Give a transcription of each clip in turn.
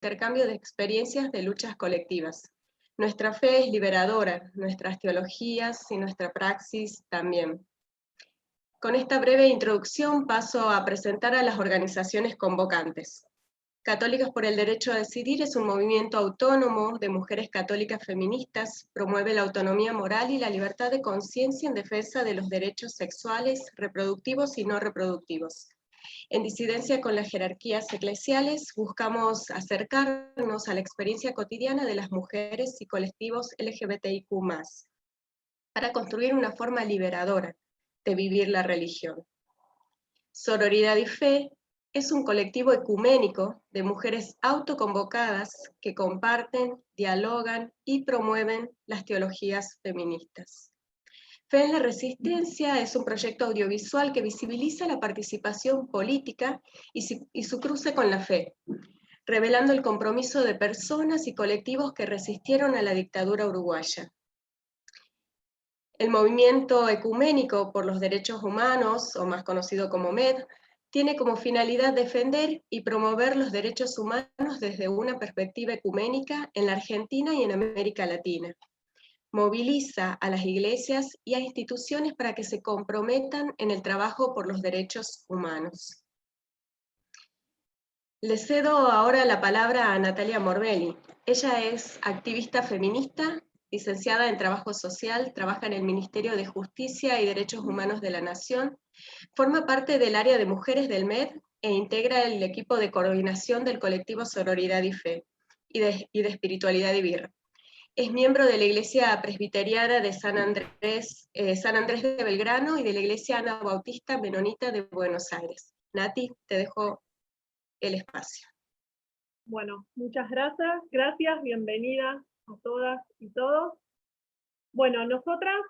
intercambio de experiencias de luchas colectivas. Nuestra fe es liberadora, nuestras teologías y nuestra praxis también. Con esta breve introducción paso a presentar a las organizaciones convocantes. Católicas por el Derecho a Decidir es un movimiento autónomo de mujeres católicas feministas, promueve la autonomía moral y la libertad de conciencia en defensa de los derechos sexuales, reproductivos y no reproductivos. En disidencia con las jerarquías eclesiales, buscamos acercarnos a la experiencia cotidiana de las mujeres y colectivos LGBTIQ+, para construir una forma liberadora de vivir la religión. Sororidad y Fe es un colectivo ecuménico de mujeres autoconvocadas que comparten, dialogan y promueven las teologías feministas. Fe en la Resistencia es un proyecto audiovisual que visibiliza la participación política y su cruce con la fe, revelando el compromiso de personas y colectivos que resistieron a la dictadura uruguaya. El movimiento ecuménico por los derechos humanos, o más conocido como MED, tiene como finalidad defender y promover los derechos humanos desde una perspectiva ecuménica en la Argentina y en América Latina. Moviliza a las iglesias y a instituciones para que se comprometan en el trabajo por los derechos humanos. Le cedo ahora la palabra a Natalia Morbelli. Ella es activista feminista, licenciada en Trabajo Social, trabaja en el Ministerio de Justicia y Derechos Humanos de la Nación, forma parte del área de mujeres del MED e integra el equipo de coordinación del colectivo Sororidad y Fe y de Espiritualidad y Birra. Es miembro de la Iglesia Presbiteriana de San Andrés de Belgrano y de la Iglesia Ana Bautista Menonita de Buenos Aires. Nati, te dejo el espacio. Bueno, muchas gracias, bienvenidas a todas y todos. Bueno, nosotras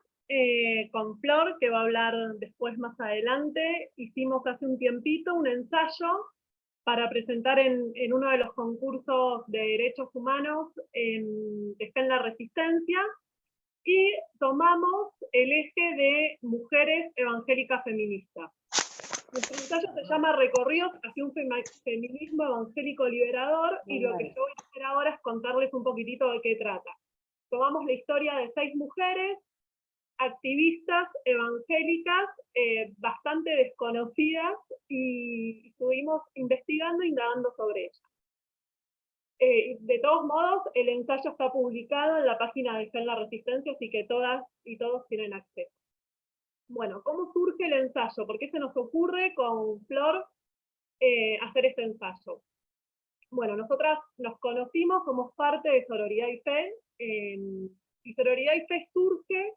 con Flor, que va a hablar después más adelante, hicimos hace un tiempito un ensayo para presentar en uno de los concursos de derechos humanos que está en la Resistencia, y tomamos el eje de mujeres evangélicas feministas. Nuestro ensayo se llama Recorridos hacia un feminismo evangélico liberador, y lo que yo voy a hacer ahora es contarles un poquitito de qué trata. Tomamos la historia de 6 mujeres, activistas evangélicas, bastante desconocidas, y estuvimos investigando e indagando sobre ellas. De todos modos, el ensayo está publicado en la página de Fe en la Resistencia, así que todas y todos tienen acceso. Bueno, ¿cómo surge el ensayo? ¿Por qué se nos ocurre con Flor hacer este ensayo? Bueno, nosotras nos conocimos, somos parte de Sororidad y Fe, y Sororidad y Fe surge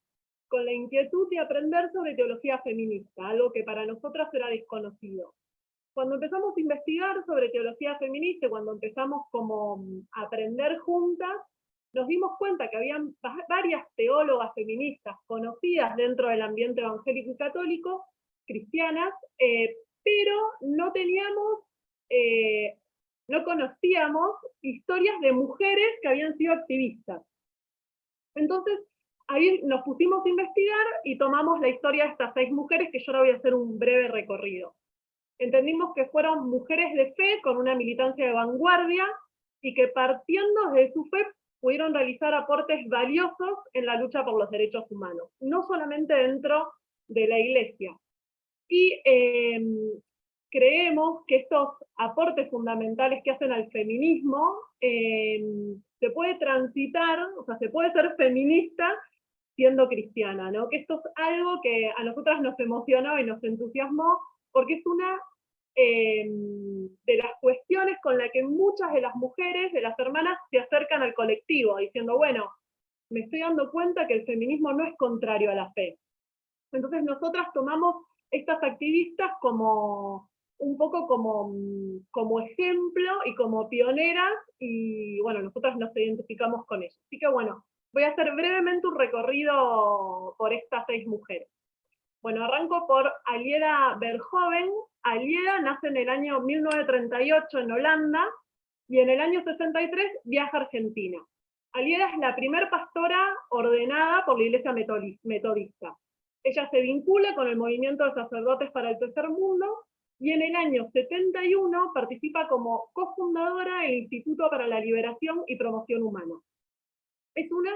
con la inquietud de aprender sobre teología feminista, algo que para nosotras era desconocido. Cuando empezamos a investigar sobre teología feminista, cuando empezamos como a aprender juntas, nos dimos cuenta que habían varias teólogas feministas conocidas dentro del ambiente evangélico y católico, cristianas, pero no teníamos, no conocíamos historias de mujeres que habían sido activistas. Entonces, ahí nos pusimos a investigar y tomamos la historia de estas 6 mujeres, que yo ahora voy a hacer un breve recorrido. Entendimos que fueron mujeres de fe con una militancia de vanguardia y que partiendo de su fe pudieron realizar aportes valiosos en la lucha por los derechos humanos, no solamente dentro de la Iglesia. Y creemos que estos aportes fundamentales que hacen al feminismo se puede transitar, o sea, se puede ser feminista siendo cristiana, ¿no? Que esto es algo que a nosotras nos emocionó y nos entusiasmó, porque es una de las cuestiones con la que muchas de las mujeres, de las hermanas, se acercan al colectivo, diciendo, bueno, me estoy dando cuenta que el feminismo no es contrario a la fe. Entonces nosotras tomamos estas activistas como un poco como ejemplo y como pioneras, y bueno, nosotras nos identificamos con ellas. Así que bueno, voy a hacer brevemente un recorrido por estas 6 mujeres. Bueno, arranco por Alieda Verhoeven. Alieda nace en el año 1938 en Holanda, y en el año 63 viaja a Argentina. Alieda es la primer pastora ordenada por la Iglesia Metodista. Ella se vincula con el movimiento de sacerdotes para el tercer mundo y en el año 71 participa como cofundadora del Instituto para la Liberación y Promoción Humana. Es una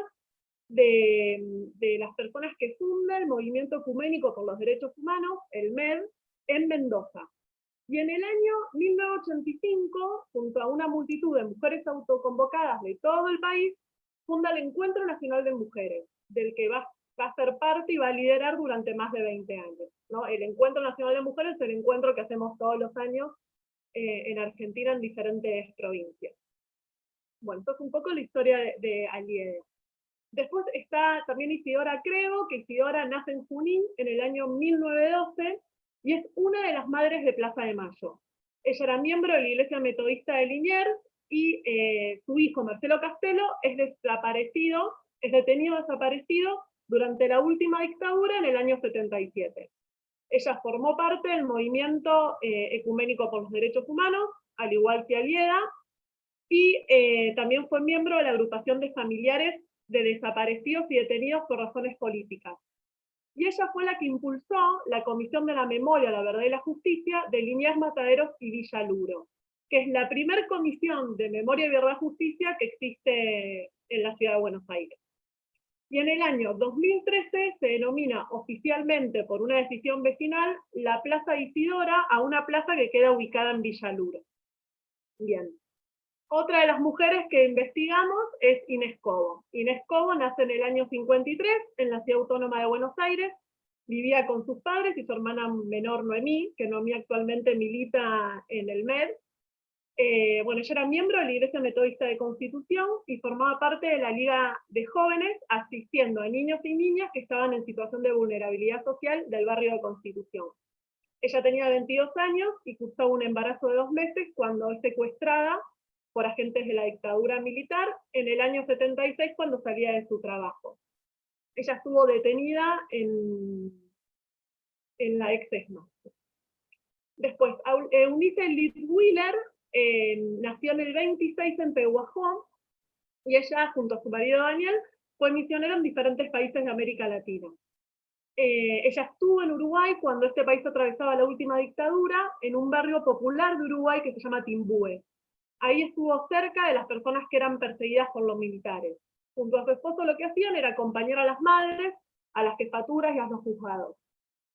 de las personas que funda el Movimiento Ecuménico por los Derechos Humanos, el MED, en Mendoza. Y en el año 1985, junto a una multitud de mujeres autoconvocadas de todo el país, funda el Encuentro Nacional de Mujeres, del que va a ser parte y va a liderar durante más de 20 años, ¿no? El Encuentro Nacional de Mujeres es el encuentro que hacemos todos los años en Argentina en diferentes provincias. Bueno, esto es un poco la historia de Aliede. Después está también Isidora Crego, que Isidora nace en Junín en el año 1912 y es una de las madres de Plaza de Mayo. Ella era miembro de la Iglesia Metodista de Liniers y su hijo Marcelo Castelo es detenido desaparecido durante la última dictadura en el año 77. Ella formó parte del movimiento ecuménico por los derechos humanos, al igual que Alieda, y también fue miembro de la agrupación de familiares de desaparecidos y detenidos por razones políticas. Y ella fue la que impulsó la Comisión de la Memoria, la Verdad y la Justicia de Liniers, Mataderos y Villa Luro, que es la primera comisión de Memoria y Verdad y Justicia que existe en la ciudad de Buenos Aires. Y en el año 2013 se denomina oficialmente, por una decisión vecinal, la Plaza Isidora a una plaza que queda ubicada en Villa Luro. Bien. Otra de las mujeres que investigamos es Inés Cobo. Inés Cobo nace en el año 53 en la Ciudad Autónoma de Buenos Aires, vivía con sus padres y su hermana menor Noemí, que Noemí actualmente milita en el MED. Bueno, ella era miembro de la Iglesia Metodista de Constitución y formaba parte de la Liga de Jóvenes, asistiendo a niños y niñas que estaban en situación de vulnerabilidad social del barrio de Constitución. Ella tenía 22 años y cursó un embarazo de 2 meses cuando es secuestrada por agentes de la dictadura militar en el año 76 cuando salía de su trabajo. Ella estuvo detenida en la ex-ESMA. Después, Eunice Litwiller nació en el 26 en Pehuajó y ella, junto a su marido Daniel, fue misionera en diferentes países de América Latina. Ella estuvo en Uruguay cuando este país atravesaba la última dictadura en un barrio popular de Uruguay que se llama Timbúe. Ahí estuvo cerca de las personas que eran perseguidas por los militares. Junto a su esposo lo que hacían era acompañar a las madres, a las jefaturas y a los juzgados.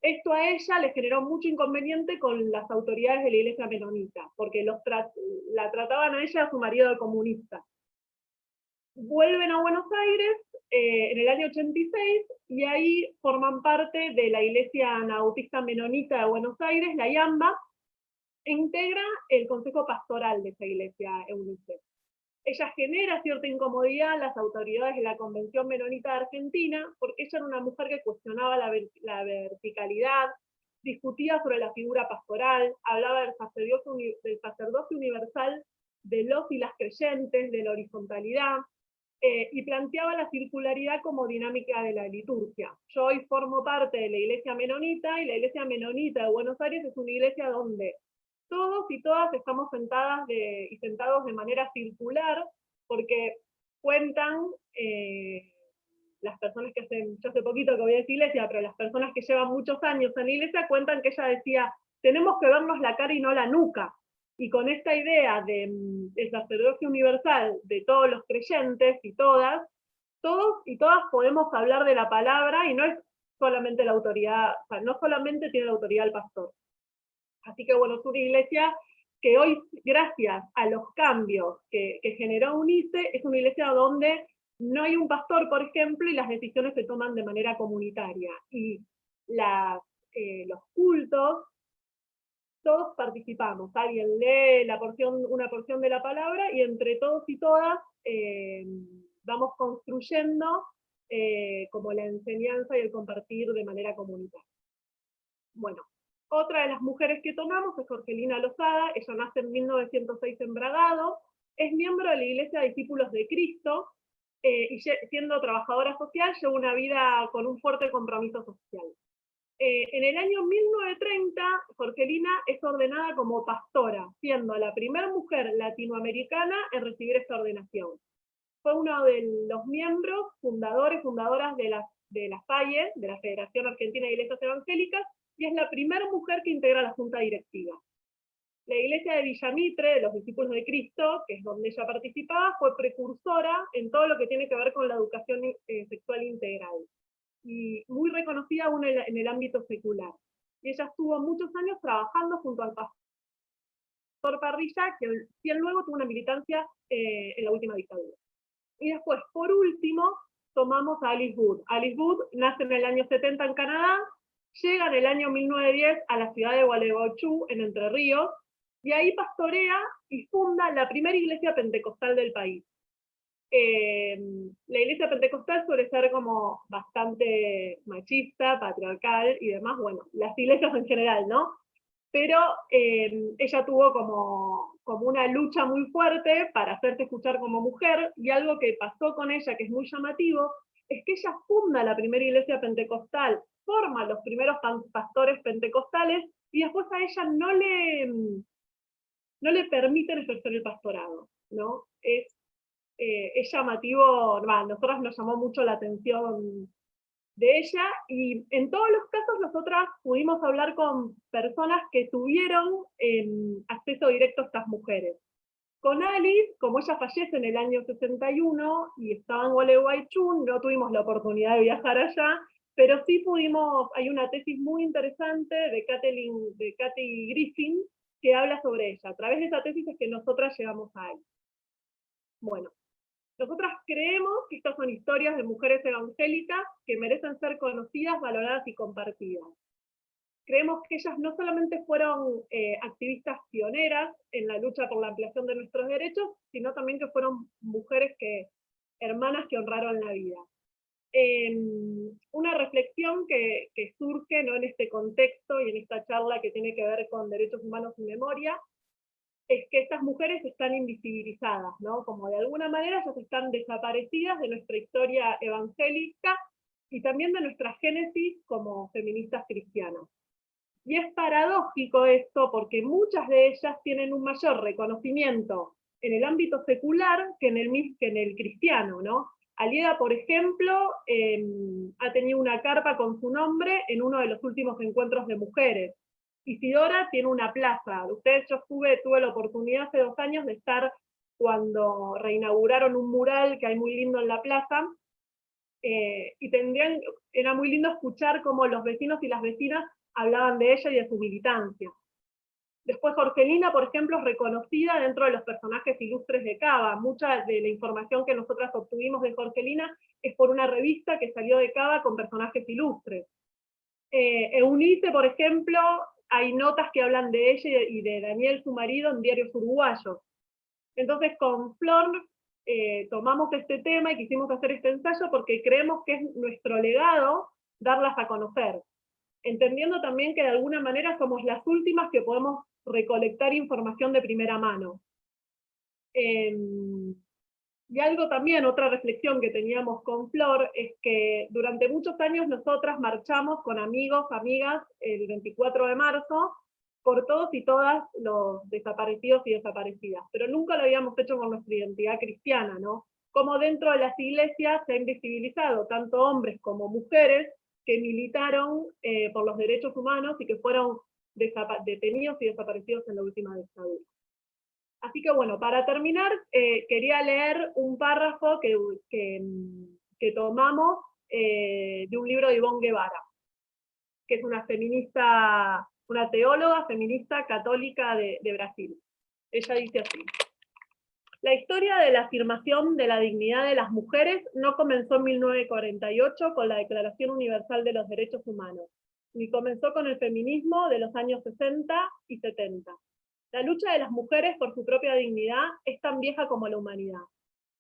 Esto a ella le generó mucho inconveniente con las autoridades de la Iglesia Menonita, porque la trataban a ella y a su marido de comunista. Vuelven a Buenos Aires en el año 86 y ahí forman parte de la Iglesia Anabautista Menonita de Buenos Aires, la IAMBA, e integra el consejo pastoral de esa iglesia, Eunice. Ella genera cierta incomodidad a las autoridades de la Convención Menonita de Argentina, porque ella era una mujer que cuestionaba la verticalidad, discutía sobre la figura pastoral, hablaba del sacerdocio universal de los y las creyentes, de la horizontalidad, y planteaba la circularidad como dinámica de la liturgia. Yo hoy formo parte de la Iglesia Menonita, y la Iglesia Menonita de Buenos Aires es una iglesia donde todos y todas estamos y sentados de manera circular, porque cuentan las personas que yo hace poquito que voy a esa iglesia, pero las personas que llevan muchos años en la iglesia cuentan que ella decía, tenemos que vernos la cara y no la nuca. Y con esta idea del sacerdocio universal de todos los creyentes y todas, todos y todas podemos hablar de la palabra y no es solamente la autoridad, o sea, no solamente tiene la autoridad el pastor. Así que bueno, es una iglesia que hoy, gracias a los cambios que generó Eunice, es una iglesia donde no hay un pastor, por ejemplo, y las decisiones se toman de manera comunitaria. Y los cultos, todos participamos. Alguien lee una porción de la palabra y entre todos y todas vamos construyendo como la enseñanza y el compartir de manera comunitaria. Bueno, otra de las mujeres que tomamos es Jorgelina Lozada. Ella nace en 1906 en Bragado, es miembro de la Iglesia de Discípulos de Cristo, y siendo trabajadora social, lleva una vida con un fuerte compromiso social. En el año 1930, Jorgelina es ordenada como pastora, siendo la primera mujer latinoamericana en recibir esta ordenación. Fue uno de los miembros fundadoras de la FAIE, de la Federación Argentina de Iglesias Evangélicas, y es la primera mujer que integra la junta directiva. La iglesia de Villamitre, de los discípulos de Cristo, que es donde ella participaba, fue precursora en todo lo que tiene que ver con la educación sexual integral, y muy reconocida aún en el ámbito secular. Y ella estuvo muchos años trabajando junto al pastor Parrilla, quien luego tuvo una militancia en la última dictadura. Y después, por último, tomamos a Alice Wood. Alice Wood nace en el año 70 en Canadá, llega en el año 1910 a la ciudad de Gualeguaychú, en Entre Ríos, y ahí pastorea y funda la primera iglesia pentecostal del país. La iglesia pentecostal suele ser como bastante machista, patriarcal y demás, bueno, las iglesias en general, ¿no? Pero ella tuvo como una lucha muy fuerte para hacerse escuchar como mujer, y algo que pasó con ella que es muy llamativo, es que ella funda la primera iglesia pentecostal, forma los primeros pastores pentecostales, y después a ella no le permiten ejercer el pastorado, ¿no? Es llamativo, nosotros nos llamó mucho la atención de ella, y en todos los casos nosotras pudimos hablar con personas que tuvieron acceso directo a estas mujeres. Con Alice, como ella fallece en el año 61 y estaba en Gualeguaychú, no tuvimos la oportunidad de viajar allá, pero sí pudimos, hay una tesis muy interesante de Kathy Griffin que habla sobre ella. A través de esa tesis es que nosotras llegamos a Alice. Bueno, nosotras creemos que estas son historias de mujeres evangélicas que merecen ser conocidas, valoradas y compartidas. Creemos que ellas no solamente fueron activistas pioneras en la lucha por la ampliación de nuestros derechos, sino también que fueron mujeres hermanas que honraron la vida. Una reflexión que surge, ¿no?, en este contexto y en esta charla que tiene que ver con derechos humanos y memoria, es que estas mujeres están invisibilizadas, ¿no? Como de alguna manera ellas están desaparecidas de nuestra historia evangélica y también de nuestra génesis como feministas cristianas. Y es paradójico esto porque muchas de ellas tienen un mayor reconocimiento en el ámbito secular que en el cristiano, ¿no? Alieda, por ejemplo, ha tenido una carpa con su nombre en uno de los últimos encuentros de mujeres. Isidora tiene una plaza. Yo tuve la oportunidad hace 2 años de estar cuando reinauguraron un mural que hay muy lindo en la plaza, y era muy lindo escuchar cómo los vecinos y las vecinas hablaban de ella y de su militancia. Después Jorgelina, por ejemplo, es reconocida dentro de los personajes ilustres de Cava. Mucha de la información que nosotras obtuvimos de Jorgelina es por una revista que salió de Cava con personajes ilustres. Eunice, por ejemplo, hay notas que hablan de ella y de Daniel, su marido, en diarios uruguayos. Entonces con Flor tomamos este tema y quisimos hacer este ensayo porque creemos que es nuestro legado darlas a conocer, entendiendo también que de alguna manera somos las últimas que podemos recolectar información de primera mano. Y algo también, otra reflexión que teníamos con Flor, es que durante muchos años nosotras marchamos con amigos, amigas, el 24 de marzo, por todos y todas los desaparecidos y desaparecidas, pero nunca lo habíamos hecho con nuestra identidad cristiana, ¿no? Como dentro de las iglesias se ha invisibilizado tanto hombres como mujeres que militaron por los derechos humanos y que fueron detenidos y desaparecidos en la última dictadura. Así que bueno, para terminar, quería leer un párrafo que tomamos de un libro de Ivonne Guevara, que es una feminista, una teóloga feminista católica de Brasil. Ella dice así: la historia de la afirmación de la dignidad de las mujeres no comenzó en 1948 con la Declaración Universal de los Derechos Humanos, ni comenzó con el feminismo de los años 60 y 70. La lucha de las mujeres por su propia dignidad es tan vieja como la humanidad.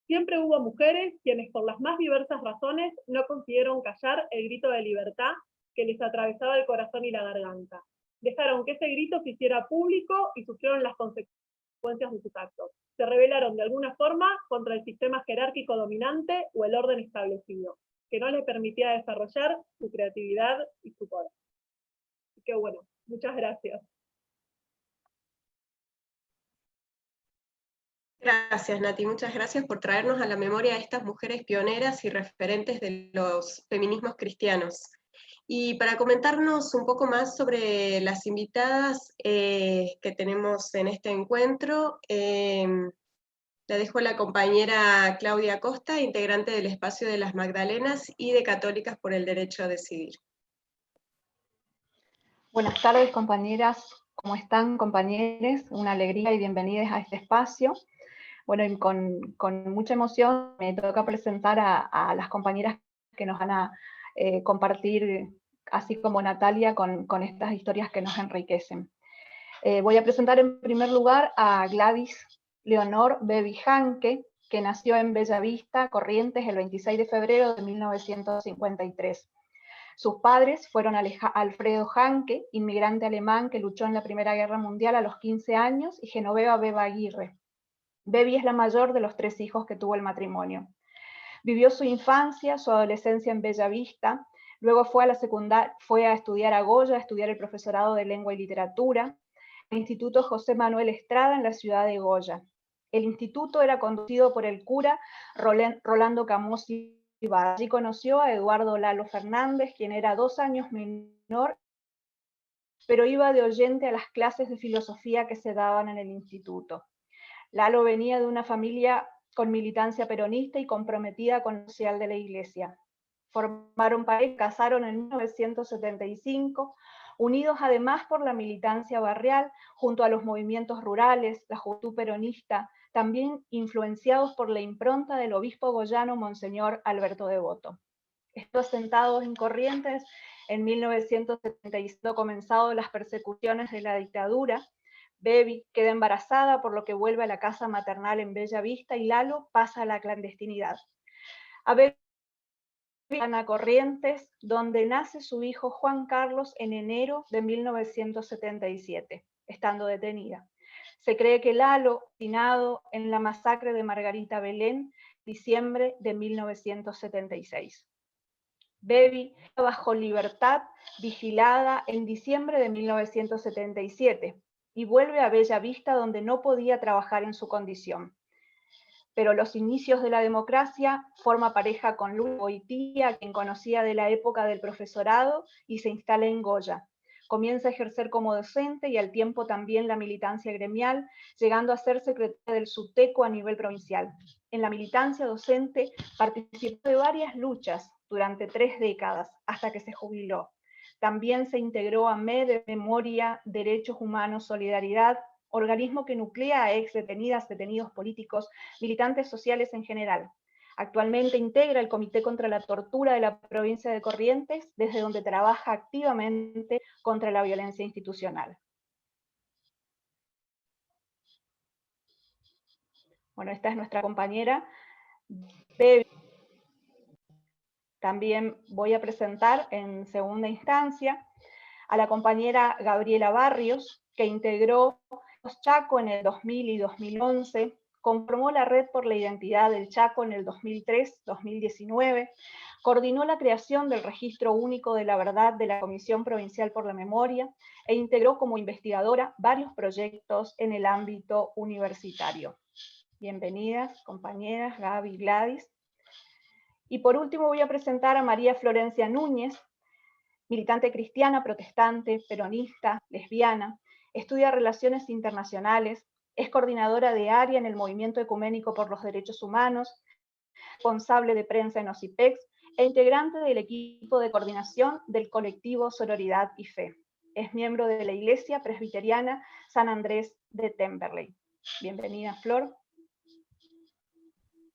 Siempre hubo mujeres quienes por las más diversas razones no consiguieron callar el grito de libertad que les atravesaba el corazón y la garganta. Dejaron que ese grito se hiciera público y sufrieron las consecuencias de sus actos. Se rebelaron de alguna forma contra el sistema jerárquico dominante o el orden establecido, que no les permitía desarrollar su creatividad y su poder. Así que bueno, muchas gracias. Gracias, Nati, muchas gracias por traernos a la memoria a estas mujeres pioneras y referentes de los feminismos cristianos. Y para comentarnos un poco más sobre las invitadas que tenemos en este encuentro, la dejo a la compañera Claudia Costa, integrante del Espacio de las Magdalenas y de Católicas por el Derecho a Decidir. Buenas tardes, compañeras. ¿Cómo están, compañeros? Una alegría y bienvenidos a este espacio. Bueno, y con mucha emoción me toca presentar a las compañeras que nos van a compartir, así como Natalia, con estas historias que nos enriquecen. Voy a presentar en primer lugar a Gladys Leonor Bebi Janke, que nació en Bellavista, Corrientes, el 26 de febrero de 1953. Sus padres fueron Alfredo Janke, inmigrante alemán que luchó en la Primera Guerra Mundial a los 15 años, y Genoveva Beba Aguirre. Bebi es la mayor de los 3 hijos que tuvo el matrimonio. Vivió su infancia, su adolescencia en Bellavista, luego fue a estudiar a Goya, a estudiar el profesorado de Lengua y Literatura, el Instituto José Manuel Estrada en la ciudad de Goya. El instituto era conducido por el cura Rolando Camosi. Allí conoció a Eduardo Lalo Fernández, quien era 2 años menor, pero iba de oyente a las clases de filosofía que se daban en el instituto. Lalo venía de una familia con militancia peronista y comprometida con lo social de la Iglesia. Formaron pareja, casaron en 1975, unidos además por la militancia barrial, junto a los movimientos rurales, la juventud peronista, también influenciados por la impronta del obispo goyano Monseñor Alberto Devoto. Estos asentados en Corrientes, en 1975 comenzado las persecuciones de la dictadura. Bebi queda embarazada, por lo que vuelve a la casa maternal en Bellavista, y Lalo pasa a la clandestinidad. A Bebi a Corrientes, donde nace su hijo Juan Carlos en enero de 1977, estando detenida. Se cree que Lalo, asesinado en la masacre de Margarita Belén, diciembre de 1976. Bebi bajo libertad, vigilada en diciembre de 1977, y vuelve a Bellavista, donde no podía trabajar en su condición. Pero los inicios de la democracia, forma pareja con Luis Boitía, quien conocía de la época del profesorado, y se instala en Goya. Comienza a ejercer como docente y al tiempo también la militancia gremial, llegando a ser secretaria del SUTECO a nivel provincial. En la militancia docente participó de varias luchas durante 3 décadas, hasta que se jubiló. También se integró a MED, Memoria, Derechos Humanos, Solidaridad, organismo que nuclea a ex detenidas, detenidos políticos, militantes sociales en general. Actualmente integra el Comité contra la Tortura de la provincia de Corrientes, desde donde trabaja activamente contra la violencia institucional. Bueno, esta es nuestra compañera Bebi. También voy a presentar en segunda instancia a la compañera Gabriela Barrios, que integró los Chaco en el 2000 y 2011, conformó la Red por la Identidad del Chaco en el 2003-2019, coordinó la creación del Registro Único de la Verdad de la Comisión Provincial por la Memoria e integró como investigadora varios proyectos en el ámbito universitario. Bienvenidas, compañeras Gaby y Gladys. Y por último voy a presentar a María Florencia Núñez, militante cristiana, protestante, peronista, lesbiana, estudia Relaciones Internacionales, es coordinadora de área en el Movimiento Ecuménico por los Derechos Humanos, responsable de prensa en OSIPEX e integrante del equipo de coordinación del colectivo Sororidad y Fe. Es miembro de la Iglesia Presbiteriana San Andrés de Temperley. Bienvenida, Flor.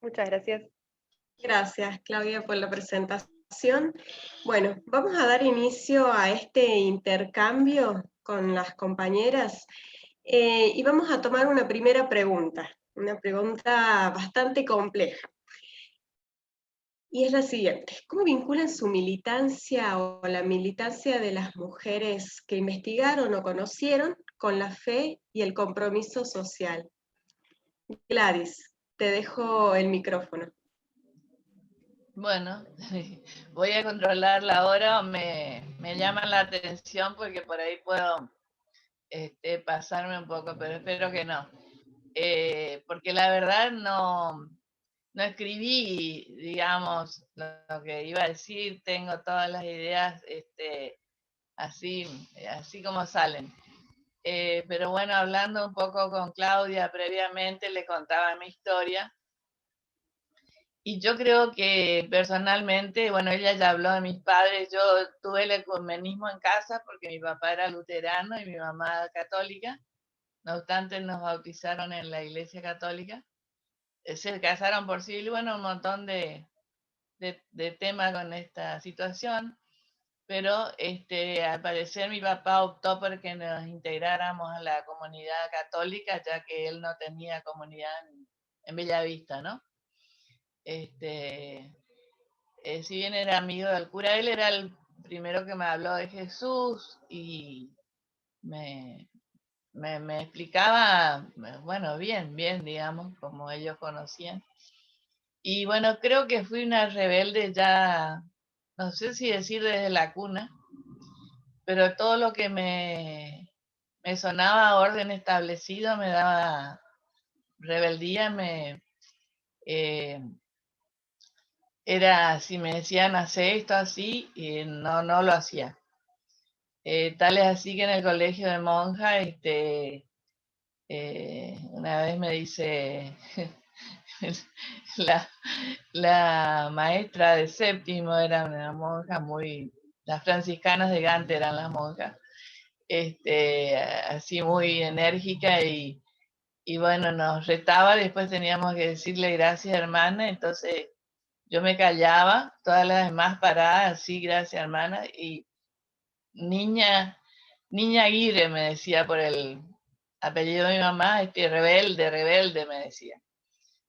Muchas gracias. Gracias, Claudia, por la presentación. Bueno, vamos a dar inicio a este intercambio con las compañeras y vamos a tomar una primera pregunta, una pregunta bastante compleja. Y es la siguiente: ¿cómo vinculan su militancia o la militancia de las mujeres que investigaron o conocieron con la fe y el compromiso social? Gladys, te dejo el micrófono. Bueno, voy a controlar la hora, me llaman la atención porque por ahí puedo pasarme un poco, pero espero que no. Porque la verdad no escribí, digamos, lo que iba a decir, tengo todas las ideas así como salen. Pero bueno, hablando un poco con Claudia previamente, le contaba mi historia. Y yo creo que personalmente, bueno, ella ya habló de mis padres, yo tuve el ecumenismo en casa porque mi papá era luterano y mi mamá católica. No obstante, nos bautizaron en la iglesia católica. Se casaron por civil, bueno, un montón de temas con esta situación. Pero al parecer mi papá optó por que nos integráramos a la comunidad católica, ya que él no tenía comunidad en Bellavista, ¿no? Si bien era amigo del cura, él era el primero que me habló de Jesús y me explicaba, bueno, bien, digamos, como ellos conocían. Y bueno, creo que fui una rebelde ya, no sé si decir desde la cuna, pero todo lo que me sonaba orden establecido me daba rebeldía, era, si me decían hacer esto así, no lo hacía. Tal es así que en el colegio de monja, una vez me dice la maestra de séptimo, era una monja muy, las franciscanas de Gante eran las monjas, así muy enérgica y bueno, nos retaba, después teníamos que decirle gracias hermana, entonces yo me callaba, todas las demás paradas, así, gracias hermana, y niña Aguirre me decía por el apellido de mi mamá, rebelde me decía.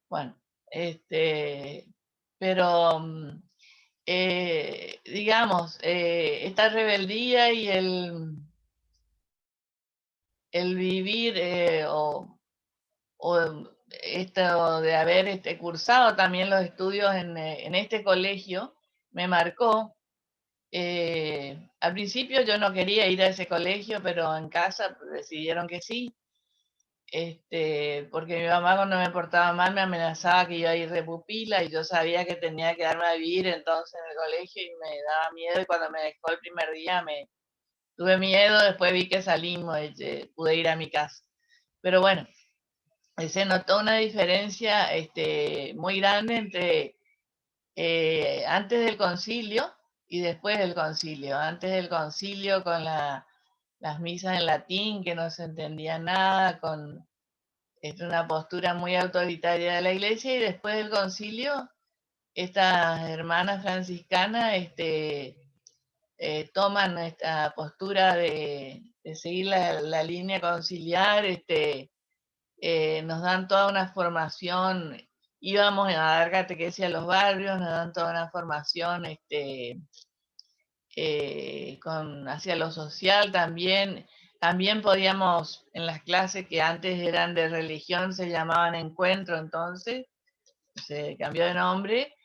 Bueno, pero digamos, esta rebeldía y el vivir o esto de haber cursado también los estudios en este colegio me marcó. Al principio yo no quería ir a ese colegio, pero en casa decidieron que sí, porque mi mamá cuando me portaba mal me amenazaba que iba a ir de pupila y yo sabía que tenía que darme a vivir entonces en el colegio y me daba miedo y cuando me dejó el primer día tuve miedo, después vi que salimos y pude ir a mi casa. Pero bueno, se notó una diferencia muy grande entre antes del concilio y después del concilio. Antes del concilio con las misas en latín, que no se entendía nada, con una postura muy autoritaria de la iglesia, y después del concilio, estas hermanas franciscanas toman esta postura de seguir la línea conciliar, nos dan toda una formación, íbamos a dar catequesis a los barrios, nos dan toda una formación hacia lo social también. También podíamos, en las clases que antes eran de religión, se llamaban encuentro, entonces se cambió de nombre,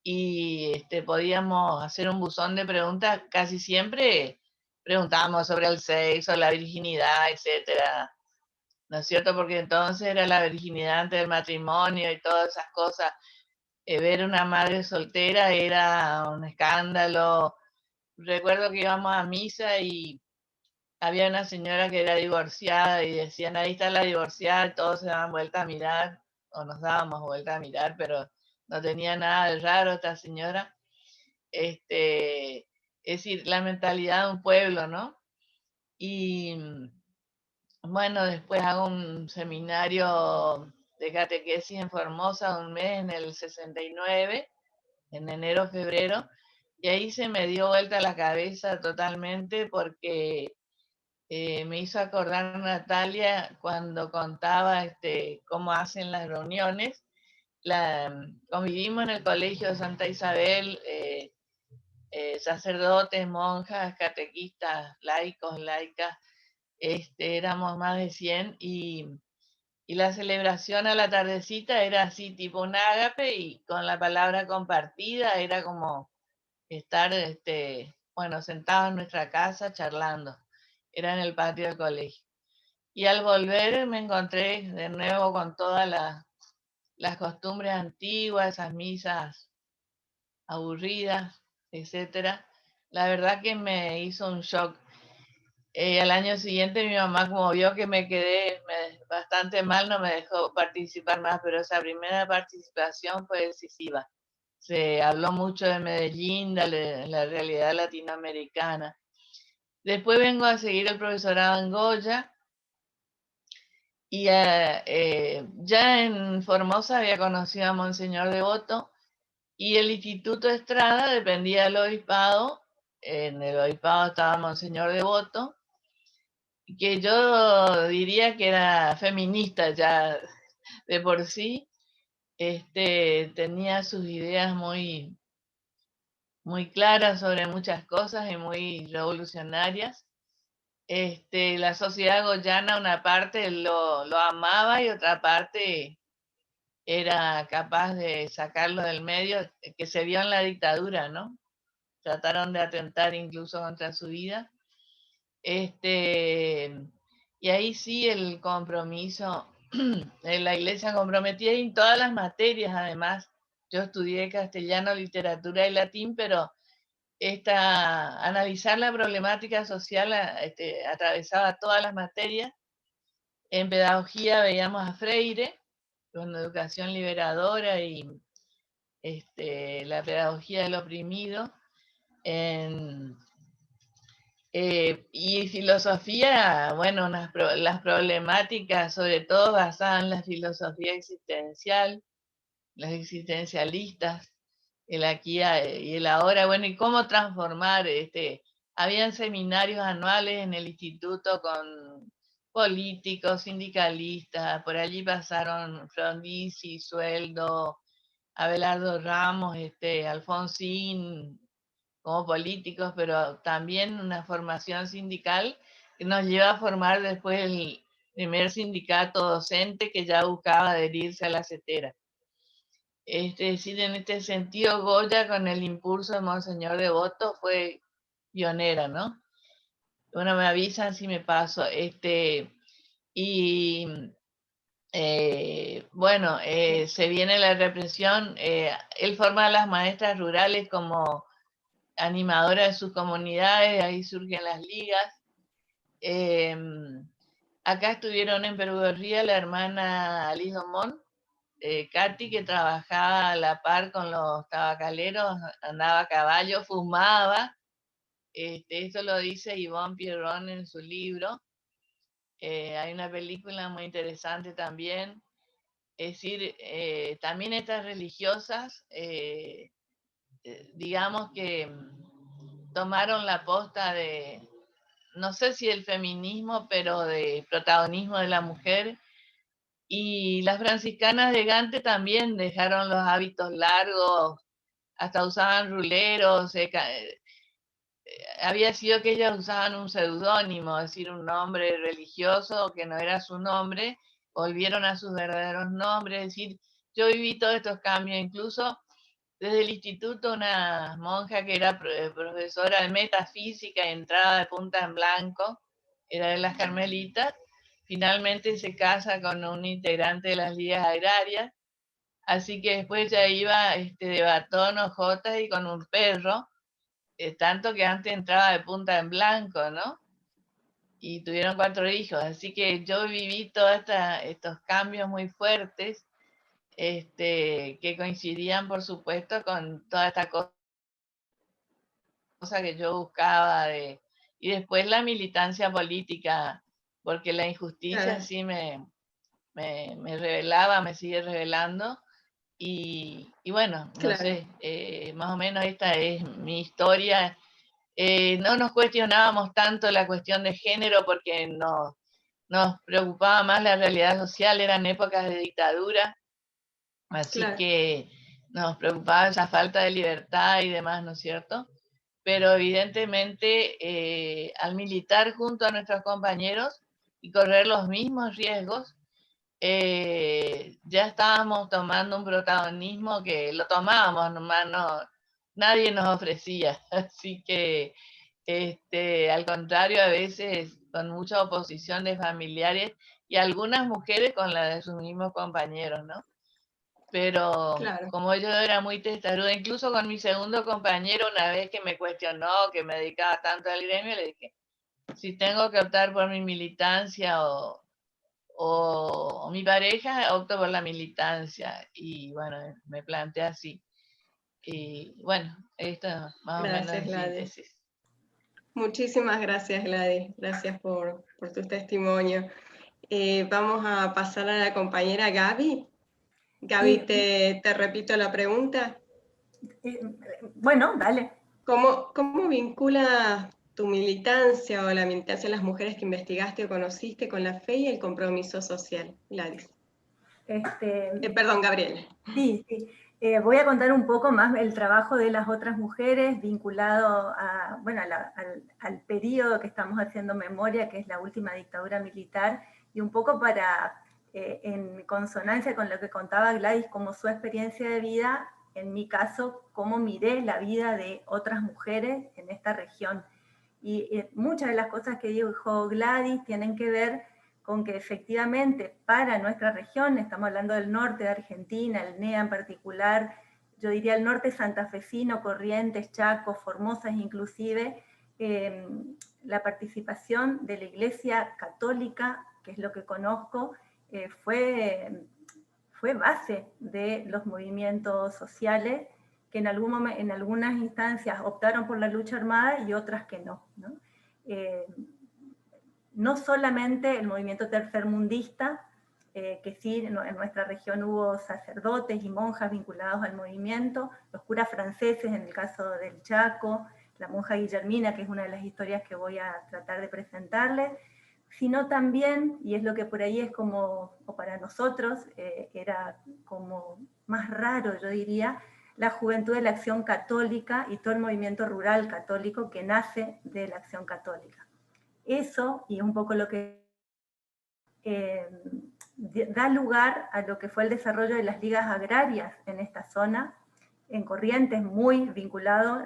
y podíamos hacer un buzón de preguntas, casi siempre preguntábamos sobre el sexo, la virginidad, etcétera. ¿No es cierto? Porque entonces era la virginidad antes del matrimonio y todas esas cosas. Ver una madre soltera era un escándalo. Recuerdo que íbamos a misa y había una señora que era divorciada y decían, ahí está la divorciada, todos se daban vuelta a mirar, o nos dábamos vuelta a mirar, pero no tenía nada de raro esta señora. Es decir, la mentalidad de un pueblo, ¿no? Y bueno, después hago un seminario de catequesis en Formosa, un mes en el 69, en enero, febrero, y ahí se me dio vuelta la cabeza totalmente porque me hizo acordar Natalia cuando contaba cómo hacen las reuniones. Convivimos en el colegio de Santa Isabel, sacerdotes, monjas, catequistas, laicos, laicas, éramos más de 100 y la celebración a la tardecita era así, tipo un ágape y con la palabra compartida, era como estar, bueno, sentados en nuestra casa charlando. Era en el patio del colegio. Y al volver me encontré de nuevo con toda las costumbres antiguas, esas misas aburridas, etcétera. La verdad que me hizo un shock. Al año siguiente mi mamá, como vio que me quedé bastante mal, no me dejó participar más, pero esa primera participación fue decisiva. Se habló mucho de Medellín, de la realidad latinoamericana. Después vengo a seguir el profesorado en Goya y ya en Formosa había conocido a Monseñor Devoto y el Instituto Estrada dependía del obispado. En el obispado estaba Monseñor Devoto, que yo diría que era feminista ya de por sí. Tenía sus ideas muy, muy claras sobre muchas cosas y muy revolucionarias. La sociedad goyana, una parte lo amaba y otra parte era capaz de sacarlo del medio, que se vio en la dictadura, ¿no? Trataron de atentar incluso contra su vida. Y ahí sí el compromiso, la iglesia comprometida en todas las materias, además. Yo estudié castellano, literatura y latín, pero analizar la problemática social atravesaba todas las materias. En pedagogía veíamos a Freire, con educación liberadora y la pedagogía del oprimido. Y filosofía, bueno, las problemáticas, sobre todo basadas en la filosofía existencial, las existencialistas, el aquí y el ahora, bueno, y cómo transformar, habían seminarios anuales en el instituto con políticos, sindicalistas, por allí pasaron Frondizi, Sueldo, Abelardo Ramos, Alfonsín, como políticos, pero también una formación sindical que nos lleva a formar después el primer sindicato docente que ya buscaba adherirse a la CETERA. Es decir, en este sentido, Goya, con el impulso de Monseñor Devoto, fue pionera, ¿no? Bueno, me avisan si me paso. Y bueno, se viene la represión. Él forma a las maestras rurales como animadora de sus comunidades, ahí surgen las ligas. Acá estuvieron en Perugorría la hermana Alice Domón, Katy, que trabajaba a la par con los tabacaleros, andaba a caballo, fumaba. Esto lo dice Yvonne Pierron en su libro. Hay una película muy interesante también. Es decir, también estas religiosas, digamos que tomaron la posta de, no sé si el feminismo, pero de protagonismo de la mujer. Y las franciscanas de Gante también dejaron los hábitos largos, hasta usaban ruleros. Había sido que ellas usaban un seudónimo, es decir, un nombre religioso que no era su nombre, volvieron a sus verdaderos nombres. Es decir, yo viví todos estos cambios, incluso desde el instituto una monja que era profesora de metafísica, entrada de punta en blanco, era de las carmelitas, finalmente se casa con un integrante de las ligas agrarias, así que después ya iba de batón, ojotas y con un perro, tanto que antes entraba de punta en blanco, ¿no? Y tuvieron 4 hijos, así que yo viví todos estos cambios muy fuertes, que coincidían, por supuesto, con toda esta cosa que yo buscaba y después la militancia política, porque la injusticia Claro. sí me revelaba, me sigue revelando. Y bueno, no Claro. sé, más o menos esta es mi historia. No nos cuestionábamos tanto la cuestión de género porque nos preocupaba más la realidad social, eran épocas de dictadura, así Claro. que nos preocupaba esa falta de libertad y demás, ¿no es cierto? Pero evidentemente al militar junto a nuestros compañeros y correr los mismos riesgos, ya estábamos tomando un protagonismo que lo tomábamos, nomás nadie nos ofrecía. Así que, al contrario, a veces con mucha oposición de familiares y algunas mujeres con la de sus mismos compañeros, ¿no? pero Claro. como yo era muy testaruda, incluso con mi segundo compañero, una vez que me cuestionó que me dedicaba tanto al gremio, le dije, si tengo que optar por mi militancia o mi pareja, opto por la militancia. Y bueno, me planteé así. Y bueno, esto es más o menos Gracias, en Gladys. síntesis. Muchísimas gracias, Gladys. Gracias por tu testimonio. Vamos a pasar a la compañera Gaby. Gaby, te repito la pregunta. Bueno, dale. ¿Cómo vincula tu militancia o la militancia de las mujeres que investigaste o conociste con la fe y el compromiso social, Gladys? Perdón, Gabriela. Sí, sí. Voy a contar un poco más el trabajo de las otras mujeres vinculado a, bueno, al periodo que estamos haciendo memoria, que es la última dictadura militar, y un poco para, en consonancia con lo que contaba Gladys como su experiencia de vida, en mi caso, cómo miré la vida de otras mujeres en esta región. Y muchas de las cosas que dijo Gladys tienen que ver con que efectivamente para nuestra región, estamos hablando del norte de Argentina, el NEA en particular, yo diría el norte santafesino, Corrientes, Chaco, Formosa inclusive, la participación de la Iglesia Católica, que es lo que conozco, fue base de los movimientos sociales que en algunas instancias optaron por la lucha armada y otras que no, ¿no? No solamente el movimiento tercermundista, que sí, en nuestra región hubo sacerdotes y monjas vinculados al movimiento, los curas franceses en el caso del Chaco, la monja Guillermina, que es una de las historias que voy a tratar de presentarles, sino también, y es lo que por ahí es como, o para nosotros, era como más raro, yo diría, la juventud de la Acción Católica y todo el movimiento rural católico que nace de la Acción Católica. Eso, y un poco lo que da lugar a lo que fue el desarrollo de las ligas agrarias en esta zona, en Corrientes, muy vinculado,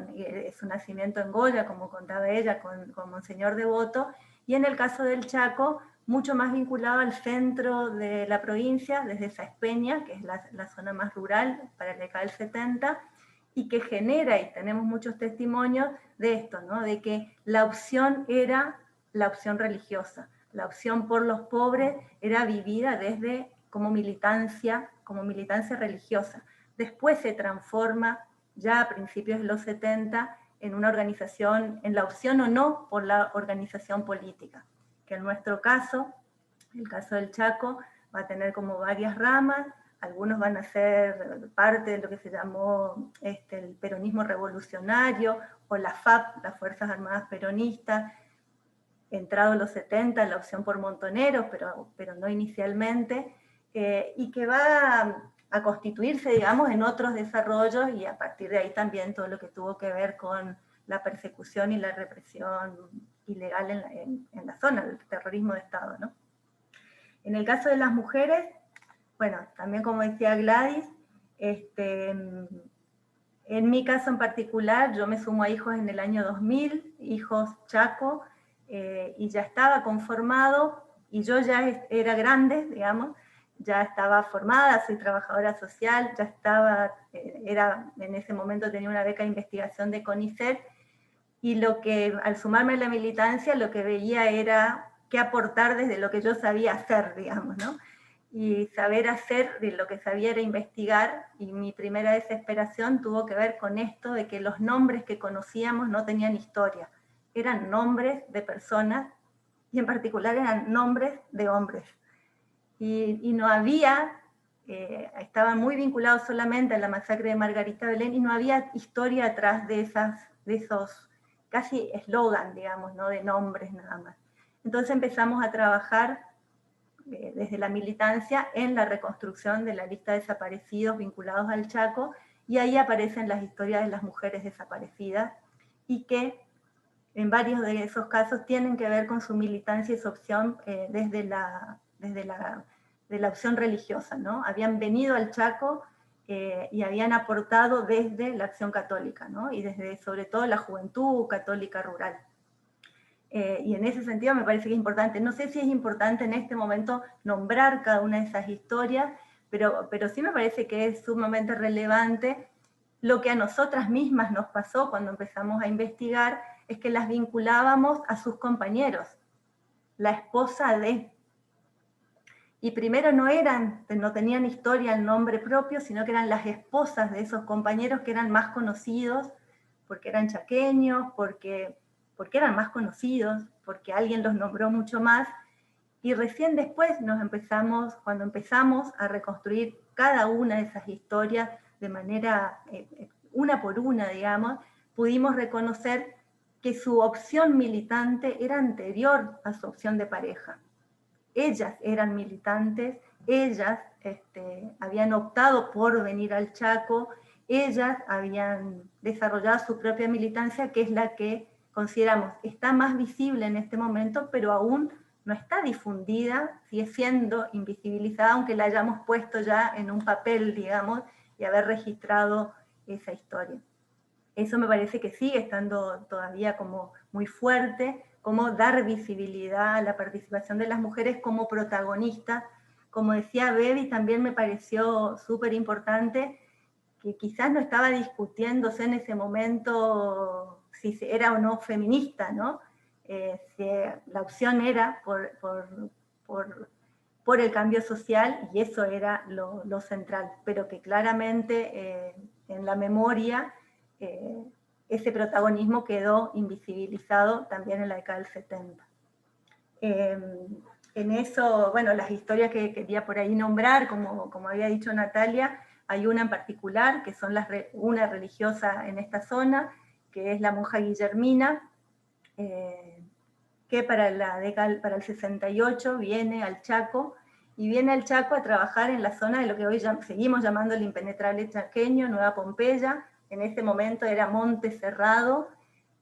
su nacimiento en Goya, como contaba ella, con Monseñor Devoto, y en el caso del Chaco, mucho más vinculado al centro de la provincia, desde Saespeña, que es la zona más rural para la década del 70, y que genera, y tenemos muchos testimonios de esto, ¿no? De que la opción era la opción religiosa. La opción por los pobres era vivida desde como militancia religiosa. Después se transforma, ya a principios de los 70, en una organización, en la opción o no por la organización política, que en nuestro caso, el caso del Chaco, va a tener como varias ramas, algunos van a ser parte de lo que se llamó el peronismo revolucionario, o la FAP, las Fuerzas Armadas Peronistas, entrado en los 70, la opción por Montoneros, pero no inicialmente, y que va a constituirse, digamos, en otros desarrollos, y a partir de ahí también todo lo que tuvo que ver con la persecución y la represión ilegal en la zona, el terrorismo de Estado, ¿no? En el caso de las mujeres, bueno, también como decía Gladys, en mi caso en particular, yo me sumo a hijos en el año 2000, hijos Chaco, y ya estaba conformado, y yo ya era grande, digamos, ya estaba formada, soy trabajadora social, ya estaba, en ese momento tenía una beca de investigación de CONICET, y al sumarme a la militancia, lo que veía era qué aportar desde lo que yo sabía hacer, digamos, ¿no? Y saber hacer, de lo que sabía era investigar, y mi primera desesperación tuvo que ver con esto de que los nombres que conocíamos no tenían historia, eran nombres de personas, y en particular eran nombres de hombres. Y no había, estaban muy vinculados solamente a la masacre de Margarita Belén, y no había historia atrás de esos casi eslogan, digamos, ¿no? De nombres nada más. Entonces empezamos a trabajar desde la militancia en la reconstrucción de la lista de desaparecidos vinculados al Chaco, y ahí aparecen las historias de las mujeres desaparecidas, y que en varios de esos casos tienen que ver con su militancia y su opción desde la opción religiosa, ¿no? Habían venido al Chaco y habían aportado desde la acción católica, ¿no? Y desde sobre todo la juventud católica rural. Y en ese sentido me parece que es importante. No sé si es importante en este momento nombrar cada una de esas historias, pero sí me parece que es sumamente relevante lo que a nosotras mismas nos pasó cuando empezamos a investigar, es que las vinculábamos a sus compañeros, la esposa de. Y primero no tenían historia, el nombre propio, sino que eran las esposas de esos compañeros que eran más conocidos, porque eran chaqueños, porque eran más conocidos, porque alguien los nombró mucho más. Y recién después cuando empezamos a reconstruir cada una de esas historias de manera, una por una, digamos, pudimos reconocer que su opción militante era anterior a su opción de pareja. Ellas eran militantes, ellas habían optado por venir al Chaco, ellas habían desarrollado su propia militancia, que es la que consideramos está más visible en este momento, pero aún no está difundida, sigue siendo invisibilizada, aunque la hayamos puesto ya en un papel, digamos, y haber registrado esa historia. Eso me parece que sigue estando todavía como muy fuerte, como dar visibilidad a la participación de las mujeres como protagonistas. Como decía Bebi, también me pareció súper importante que quizás no estaba discutiéndose en ese momento si era o no feminista, ¿no? Si la opción era por el cambio social, y eso era lo central, pero que claramente en la memoria ese protagonismo quedó invisibilizado también en la década del 70. En eso, bueno, las historias que quería por ahí nombrar, como había dicho Natalia, hay una en particular, que son una religiosa en esta zona, que es la monja Guillermina, que para el 68 viene al Chaco, y viene al Chaco a trabajar en la zona de lo que hoy seguimos llamando el impenetrable chaqueño, Nueva Pompeya. En ese momento era Monte Cerrado,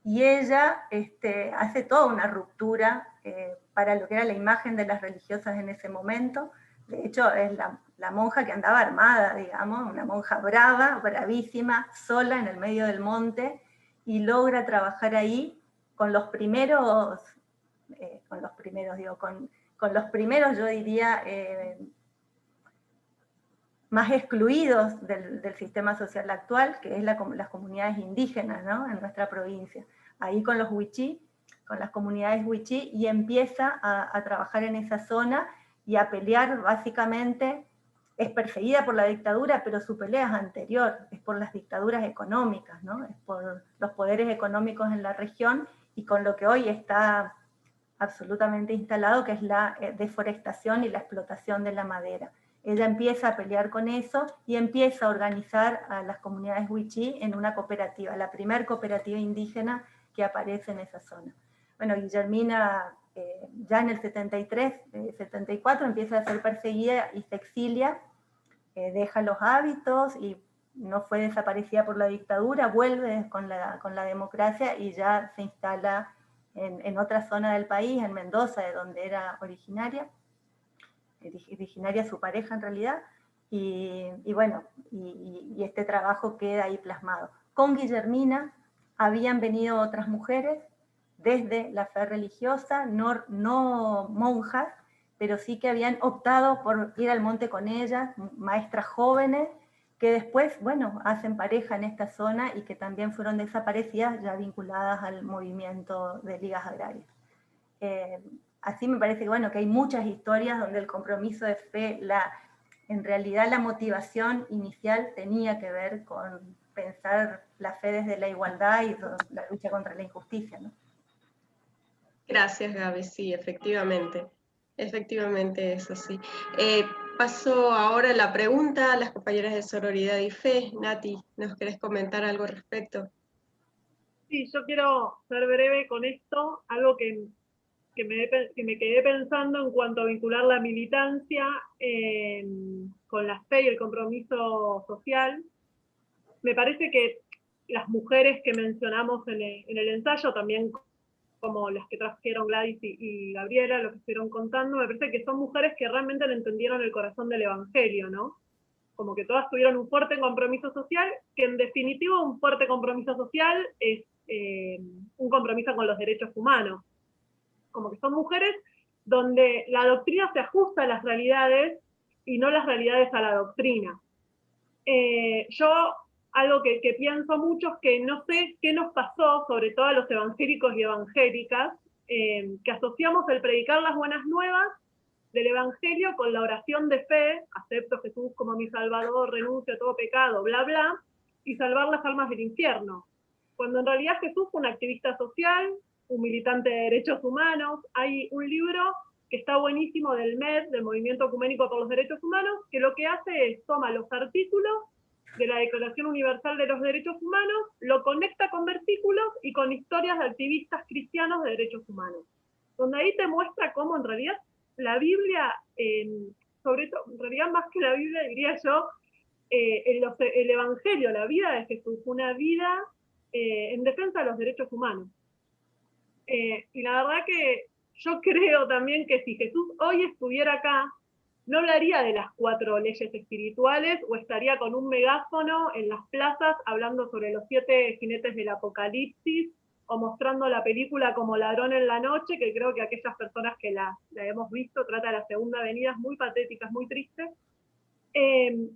y ella hace toda una ruptura para lo que era la imagen de las religiosas en ese momento. De hecho, es la monja que andaba armada, digamos, una monja brava, bravísima, sola en el medio del monte, y logra trabajar ahí con los primeros, yo diría, más excluidos del sistema social actual, que es las comunidades indígenas, ¿no? En nuestra provincia. Ahí con los huichí, con las comunidades huichí, y empieza a trabajar en esa zona y a pelear básicamente. Es perseguida por la dictadura, pero su pelea es anterior, es por las dictaduras económicas, ¿no? Es por los poderes económicos en la región, y con lo que hoy está absolutamente instalado, que es la deforestación y la explotación de la madera. Ella empieza a pelear con eso y empieza a organizar a las comunidades huichí en una cooperativa, la primer cooperativa indígena que aparece en esa zona. Bueno, Guillermina ya en el 73, 74 empieza a ser perseguida y se exilia, deja los hábitos y no fue desaparecida por la dictadura, vuelve con la democracia y ya se instala en otra zona del país, en Mendoza, de donde era originaria su pareja en realidad, y bueno, y este trabajo queda ahí plasmado. Con Guillermina habían venido otras mujeres desde la fe religiosa, no monjas, pero sí que habían optado por ir al monte con ellas, maestras jóvenes, que después, bueno, hacen pareja en esta zona y que también fueron desaparecidas, ya vinculadas al movimiento de ligas agrarias. Así me parece que, bueno, que hay muchas historias donde el compromiso de fe, en realidad la motivación inicial tenía que ver con pensar la fe desde la igualdad y la lucha contra la injusticia, ¿no? Gracias, Gaby, sí, efectivamente. Efectivamente es así. Paso ahora la pregunta a las compañeras de Sororidad y Fe. Nati, ¿nos querés comentar algo al respecto? Sí, yo quiero ser breve con esto, algo que me quedé pensando en cuanto a vincular la militancia con la fe y el compromiso social. Me parece que las mujeres que mencionamos en el ensayo, también como las que trajeron Gladys y Gabriela, lo que estuvieron contando, me parece que son mujeres que realmente le entendieron el corazón del Evangelio, ¿no? Como que todas tuvieron un fuerte compromiso social, que en definitiva un fuerte compromiso social es un compromiso con los derechos humanos. Como que son mujeres donde la doctrina se ajusta a las realidades, y no las realidades a la doctrina. Yo algo que pienso mucho es que no sé qué nos pasó, sobre todo a los evangélicos y evangélicas, que asociamos el predicar las buenas nuevas del evangelio con la oración de fe, acepto a Jesús como mi salvador, renuncio a todo pecado, bla, bla, y salvar las almas del infierno. Cuando en realidad Jesús fue un activista social, un militante de derechos humanos. Hay un libro que está buenísimo del MED, del Movimiento Ecuménico por los Derechos Humanos, que lo que hace es toma los artículos de la Declaración Universal de los Derechos Humanos, lo conecta con versículos y con historias de activistas cristianos de derechos humanos, donde ahí te muestra cómo en realidad la Biblia, sobre todo, en realidad más que la Biblia diría yo, el Evangelio, la vida de Jesús, una vida en defensa de los derechos humanos. Y la verdad que yo creo también que si Jesús hoy estuviera acá, no hablaría de las 4 leyes espirituales o estaría con un megáfono en las plazas hablando sobre los 7 jinetes del Apocalipsis o mostrando la película como Ladrón en la Noche, que creo que aquellas personas que la hemos visto trata de la segunda venida, es muy patética, es muy triste,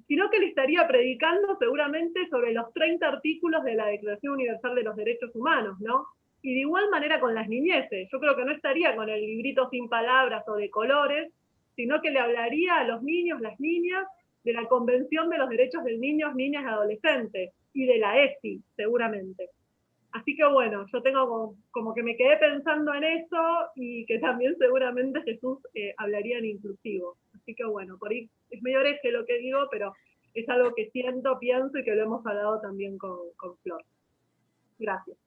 sino que le estaría predicando seguramente sobre los 30 artículos de la Declaración Universal de los Derechos Humanos, ¿no? Y de igual manera con las niñeces, yo creo que no estaría con el librito sin palabras o de colores, sino que le hablaría a los niños, las niñas, de la Convención de los Derechos de Niños, Niñas y Adolescentes, y de la ESI, seguramente. Así que bueno, yo tengo como que me quedé pensando en eso y que también seguramente Jesús hablaría en inclusivo. Así que bueno, por ahí es medio hereje lo que digo, pero es algo que siento, pienso y que lo hemos hablado también con Flor. Gracias.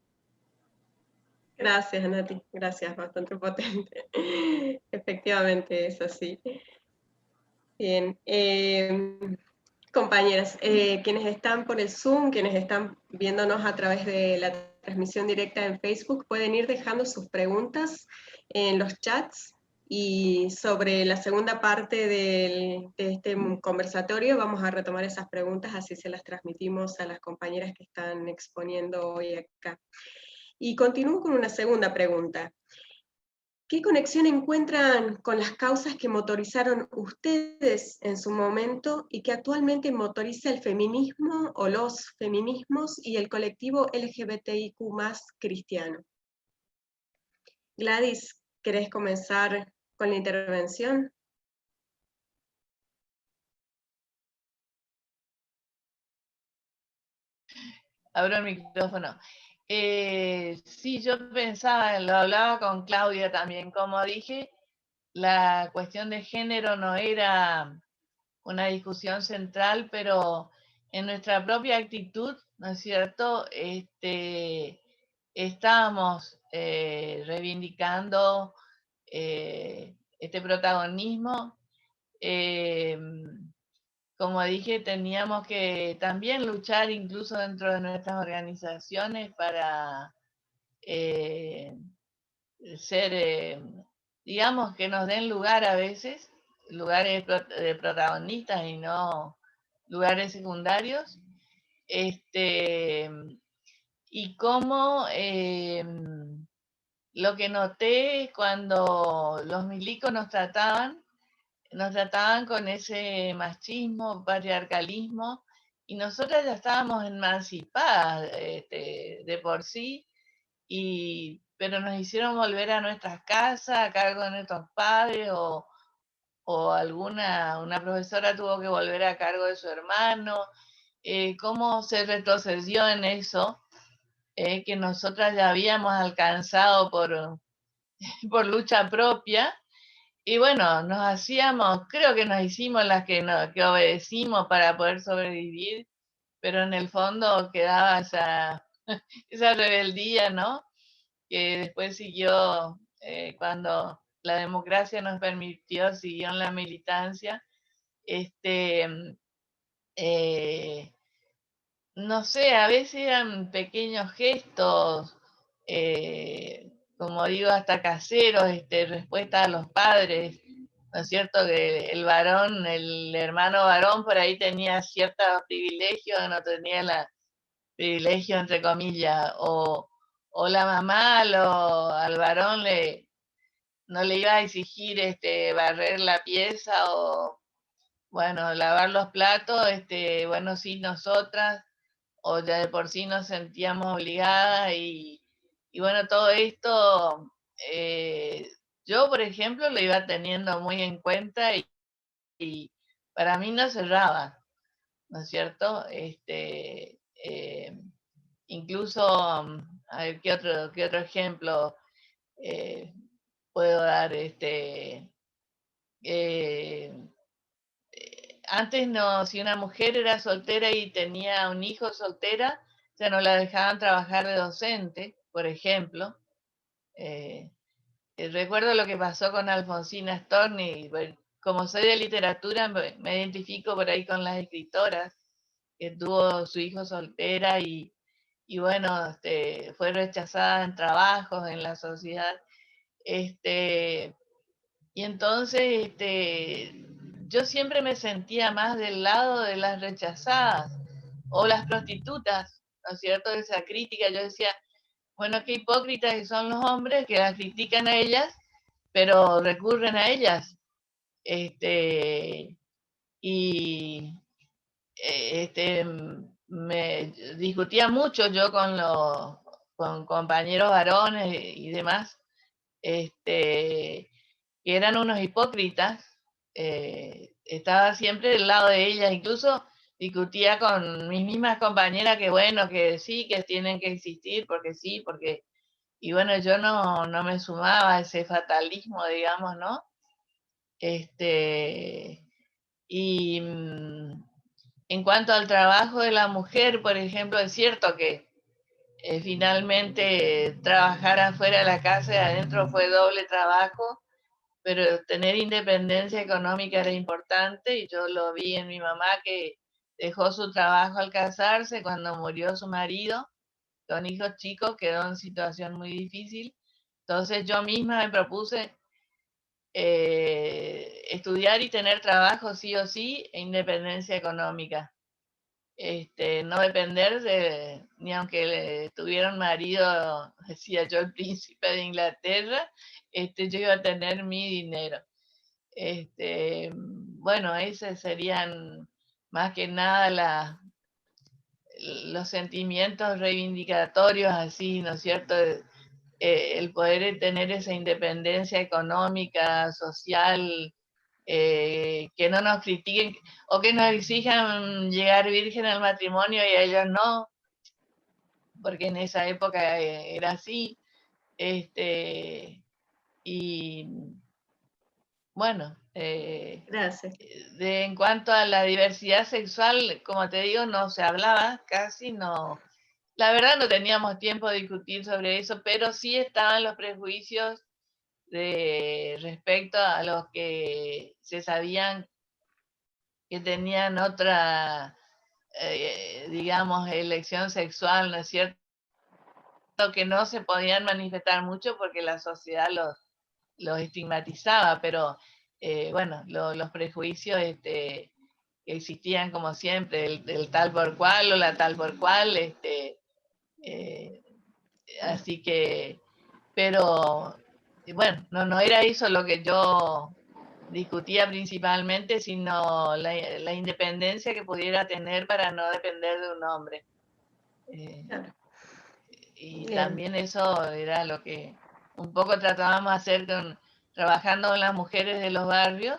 Gracias, Nati. Gracias, bastante potente. Efectivamente, es así. Bien. Compañeras, quienes están por el Zoom, quienes están viéndonos a través de la transmisión directa en Facebook, pueden ir dejando sus preguntas en los chats. Y sobre la segunda parte de este conversatorio vamos a retomar esas preguntas, así se las transmitimos a las compañeras que están exponiendo hoy acá. Y continúo con una segunda pregunta. ¿Qué conexión encuentran con las causas que motorizaron ustedes en su momento y que actualmente motoriza el feminismo o los feminismos y el colectivo LGBTIQ+ cristiano? Gladys, ¿querés comenzar con la intervención? Abro el micrófono. Sí, yo pensaba, lo hablaba con Claudia también, como dije, la cuestión de género no era una discusión central, pero en nuestra propia actitud, ¿no es cierto? Estábamos reivindicando este protagonismo. Como dije, teníamos que también luchar incluso dentro de nuestras organizaciones para ser, digamos, que nos den lugar a veces, lugares de protagonistas y no lugares secundarios. Y cómo lo que noté cuando los milicos nos trataban con ese machismo, patriarcalismo, y nosotras ya estábamos emancipadas de por sí, pero nos hicieron volver a nuestras casas a cargo de nuestros padres, o una profesora tuvo que volver a cargo de su hermano. Cómo se retrocedió en eso, que nosotras ya habíamos alcanzado por lucha propia. Y bueno, creo que nos hicimos las que obedecimos para poder sobrevivir, pero en el fondo quedaba esa rebeldía, ¿no? Que después siguió, cuando la democracia nos permitió, siguió en la militancia. No sé, a veces eran pequeños gestos, como digo, hasta caseros, respuesta a los padres, ¿no es cierto? Que el varón, el hermano varón por ahí tenía ciertos privilegios, no tenía el privilegio entre comillas, o la mamá al varón no le iba a exigir barrer la pieza bueno, lavar los platos, bueno, sí, nosotras, o ya de por sí nos sentíamos obligadas y bueno, todo esto, yo, por ejemplo, lo iba teniendo muy en cuenta y para mí no cerraba, ¿no es cierto? Incluso, a ver, qué otro ejemplo eh, puedo dar? Eh, Antes no, si una mujer era soltera y tenía un hijo soltera, ya no la dejaban trabajar de docente, por ejemplo. Eh, Recuerdo lo que pasó con Alfonsina Storni. Bueno, como soy de literatura, me identifico por ahí con las escritoras, que tuvo su hijo soltera y bueno, fue rechazada en trabajos, en la sociedad. Y entonces yo siempre me sentía más del lado de las rechazadas o las prostitutas, ¿no es cierto? Esa crítica, yo decía, bueno, qué hipócritas que son los hombres que las critican a ellas, pero recurren a ellas. Y me discutía mucho yo con compañeros varones y demás, que eran unos hipócritas. Estaba siempre del lado de ellas, incluso discutía con mis mismas compañeras que bueno, que sí, que tienen que existir, porque sí, porque... Y bueno, yo no me sumaba a ese fatalismo, digamos, ¿no? Y en cuanto al trabajo de la mujer, por ejemplo, es cierto que finalmente trabajar afuera de la casa y adentro fue doble trabajo, pero tener independencia económica era importante y yo lo vi en mi mamá que dejó su trabajo al casarse cuando murió su marido, con hijos chicos, quedó en situación muy difícil. Entonces yo misma me propuse estudiar y tener trabajo sí o sí e independencia económica. No depender ni aunque tuviera un marido, decía yo, el príncipe de Inglaterra, yo iba a tener mi dinero. Bueno, esos serían más que nada los sentimientos reivindicatorios, así, ¿no es cierto? El poder tener esa independencia económica, social, que no nos critiquen o que nos exijan llegar virgen al matrimonio y a ellos no, porque en esa época era así. Y bueno, Gracias. en cuanto a la diversidad sexual, como te digo, no se hablaba, casi no. La verdad no teníamos tiempo de discutir sobre eso, pero sí estaban los prejuicios respecto a los que se sabían que tenían otra, digamos, elección sexual, ¿no es cierto? Que no se podían manifestar mucho porque la sociedad los estigmatizaba, pero bueno, los prejuicios que existían como siempre, el tal por cual o la tal por cual, eh, así que, pero bueno, no era eso lo que yo discutía principalmente, sino la independencia que pudiera tener para no depender de un hombre. Claro. Y Bien. también eso era lo que un poco tratábamos de hacer trabajando con las mujeres de los barrios,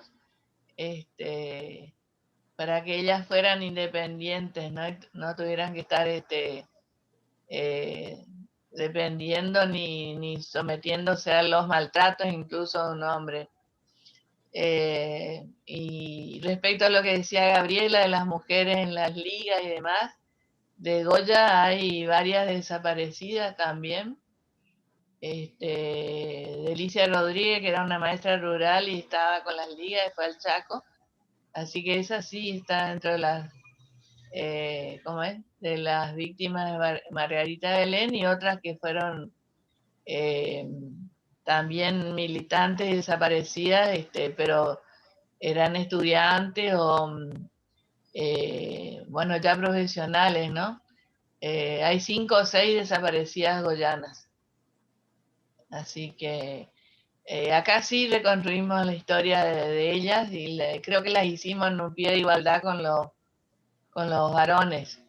para que ellas fueran independientes, no tuvieran que estar eh, dependiendo ni sometiéndose a los maltratos incluso de un hombre. Y respecto a lo que decía Gabriela de las mujeres en las ligas y demás, de Goya hay varias desaparecidas también. Delicia Rodríguez, que era una maestra rural y estaba con las ligas, fue al Chaco. Así que esa sí está dentro de las, ¿cómo es? De las víctimas de Margarita Belén y otras que fueron también militantes desaparecidas, pero eran estudiantes o, bueno, ya profesionales, ¿no? Hay 5 o 6 desaparecidas goyanas. Así que, Acá sí reconstruimos la historia de ellas y creo que las hicimos en un pie de igualdad con los varones.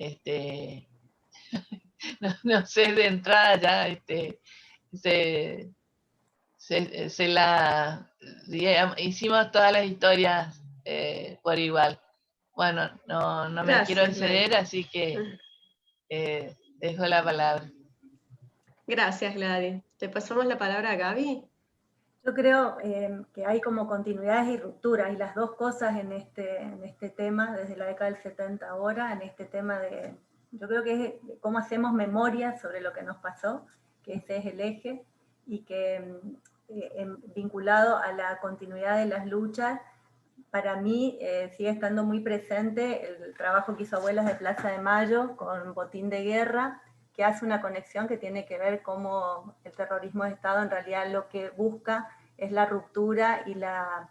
No sé, de entrada ya digamos, hicimos todas las historias por igual. Bueno, no me quiero Gracias, exceder, Gladys. así que dejo la palabra. Gracias, Gladys. ¿Te pasamos la palabra a Gaby? Yo creo que hay como continuidades y rupturas, y las dos cosas en este tema, desde la década del 70 ahora, en este tema yo creo que es cómo hacemos memoria sobre lo que nos pasó, que ese es el eje, y que vinculado a la continuidad de las luchas, para mí sigue estando muy presente el trabajo que hizo Abuelas de Plaza de Mayo con Botín de Guerra, que hace una conexión que tiene que ver cómo el terrorismo de Estado en realidad lo que busca es la ruptura y la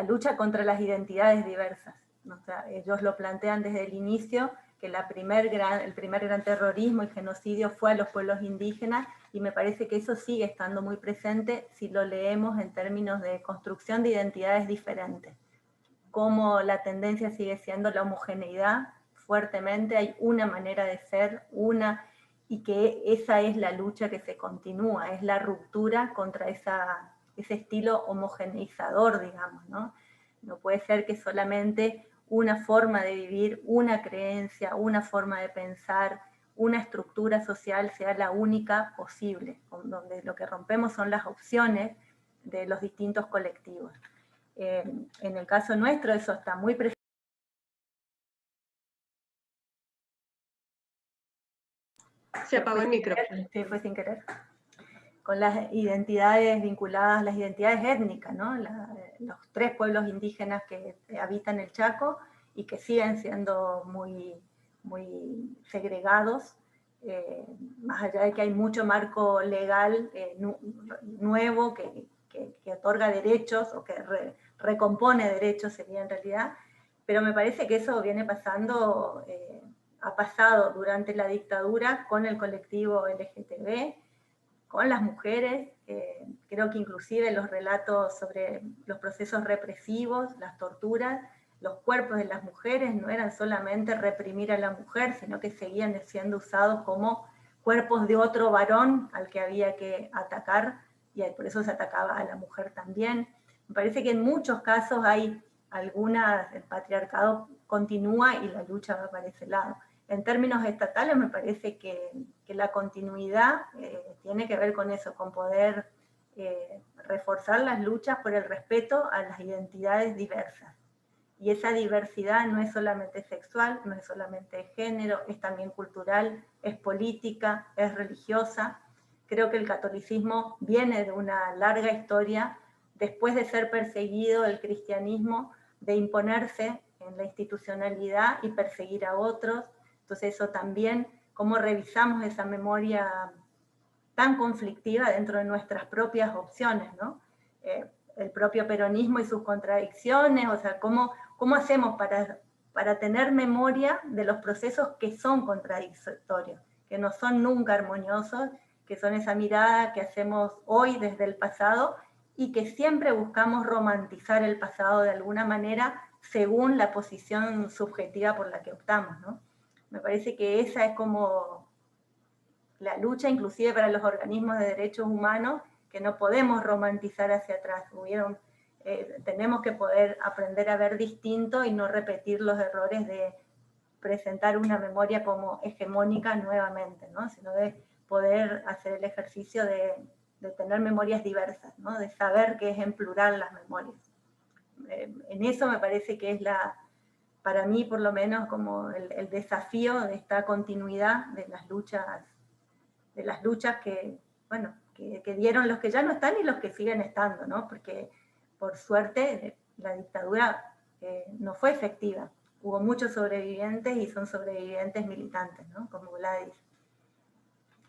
lucha contra las identidades diversas. O sea, ellos lo plantean desde el inicio, que el primer gran terrorismo y genocidio fue a los pueblos indígenas, y me parece que eso sigue estando muy presente si lo leemos en términos de construcción de identidades diferentes. Como la tendencia sigue siendo la homogeneidad fuertemente, hay una manera de ser, y que esa es la lucha que se continúa, es la ruptura contra ese estilo homogeneizador, digamos, ¿no? No puede ser que solamente una forma de vivir, una creencia, una forma de pensar, una estructura social sea la única posible, donde lo que rompemos son las opciones de los distintos colectivos. En el caso nuestro eso está muy presente. Se apagó el micrófono. Sí, fue sin querer. Con las identidades vinculadas, las identidades étnicas, ¿no? Los 3 pueblos indígenas que habitan el Chaco y que siguen siendo muy, muy segregados, más allá de que hay mucho marco legal nuevo que otorga derechos o que recompone derechos, sería en realidad, pero me parece que eso viene pasando, ha pasado durante la dictadura con el colectivo LGTB, con las mujeres, creo que inclusive los relatos sobre los procesos represivos, las torturas, los cuerpos de las mujeres no eran solamente reprimir a la mujer, sino que seguían siendo usados como cuerpos de otro varón al que había que atacar, y por eso se atacaba a la mujer también. Me parece que en muchos casos el patriarcado continúa y la lucha va para ese lado. En términos estatales me parece que la continuidad tiene que ver con eso, con poder reforzar las luchas por el respeto a las identidades diversas. Y esa diversidad no es solamente sexual, no es solamente de género, es también cultural, es política, es religiosa. Creo que el catolicismo viene de una larga historia, después de ser perseguido el cristianismo, de imponerse en la institucionalidad y perseguir a otros. Entonces eso también, cómo revisamos esa memoria tan conflictiva dentro de nuestras propias opciones, ¿no? El propio peronismo y sus contradicciones, o sea, cómo hacemos para tener memoria de los procesos que son contradictorios, que no son nunca armoniosos, que son esa mirada que hacemos hoy desde el pasado y que siempre buscamos romantizar el pasado de alguna manera según la posición subjetiva por la que optamos, ¿no? Me parece que esa es como la lucha, inclusive para los organismos de derechos humanos, que no podemos romantizar hacia atrás. Tenemos que poder aprender a ver distinto y no repetir los errores de presentar una memoria como hegemónica nuevamente, ¿no? Sino de poder hacer el ejercicio de tener memorias diversas, ¿no? De saber que es en plural las memorias. En eso me parece que es para mí por lo menos como el desafío de esta continuidad de las luchas que, bueno, que dieron los que ya no están y los que siguen estando, ¿no? Porque por suerte la dictadura no fue efectiva. Hubo muchos sobrevivientes y son sobrevivientes militantes, ¿no? Como Gladys.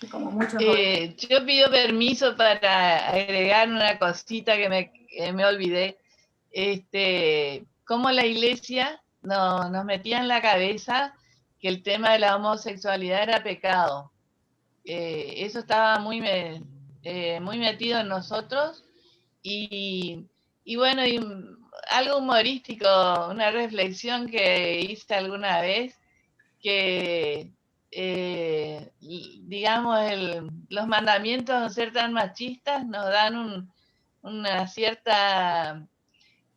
Y como muchos yo pido permiso para agregar una cosita que me olvidé. Cómo la iglesia nos metía en la cabeza que el tema de la homosexualidad era pecado. Eso estaba muy muy metido en nosotros, y bueno, y algo humorístico, una reflexión que hice alguna vez, que digamos, los mandamientos de ser tan machistas nos dan una cierta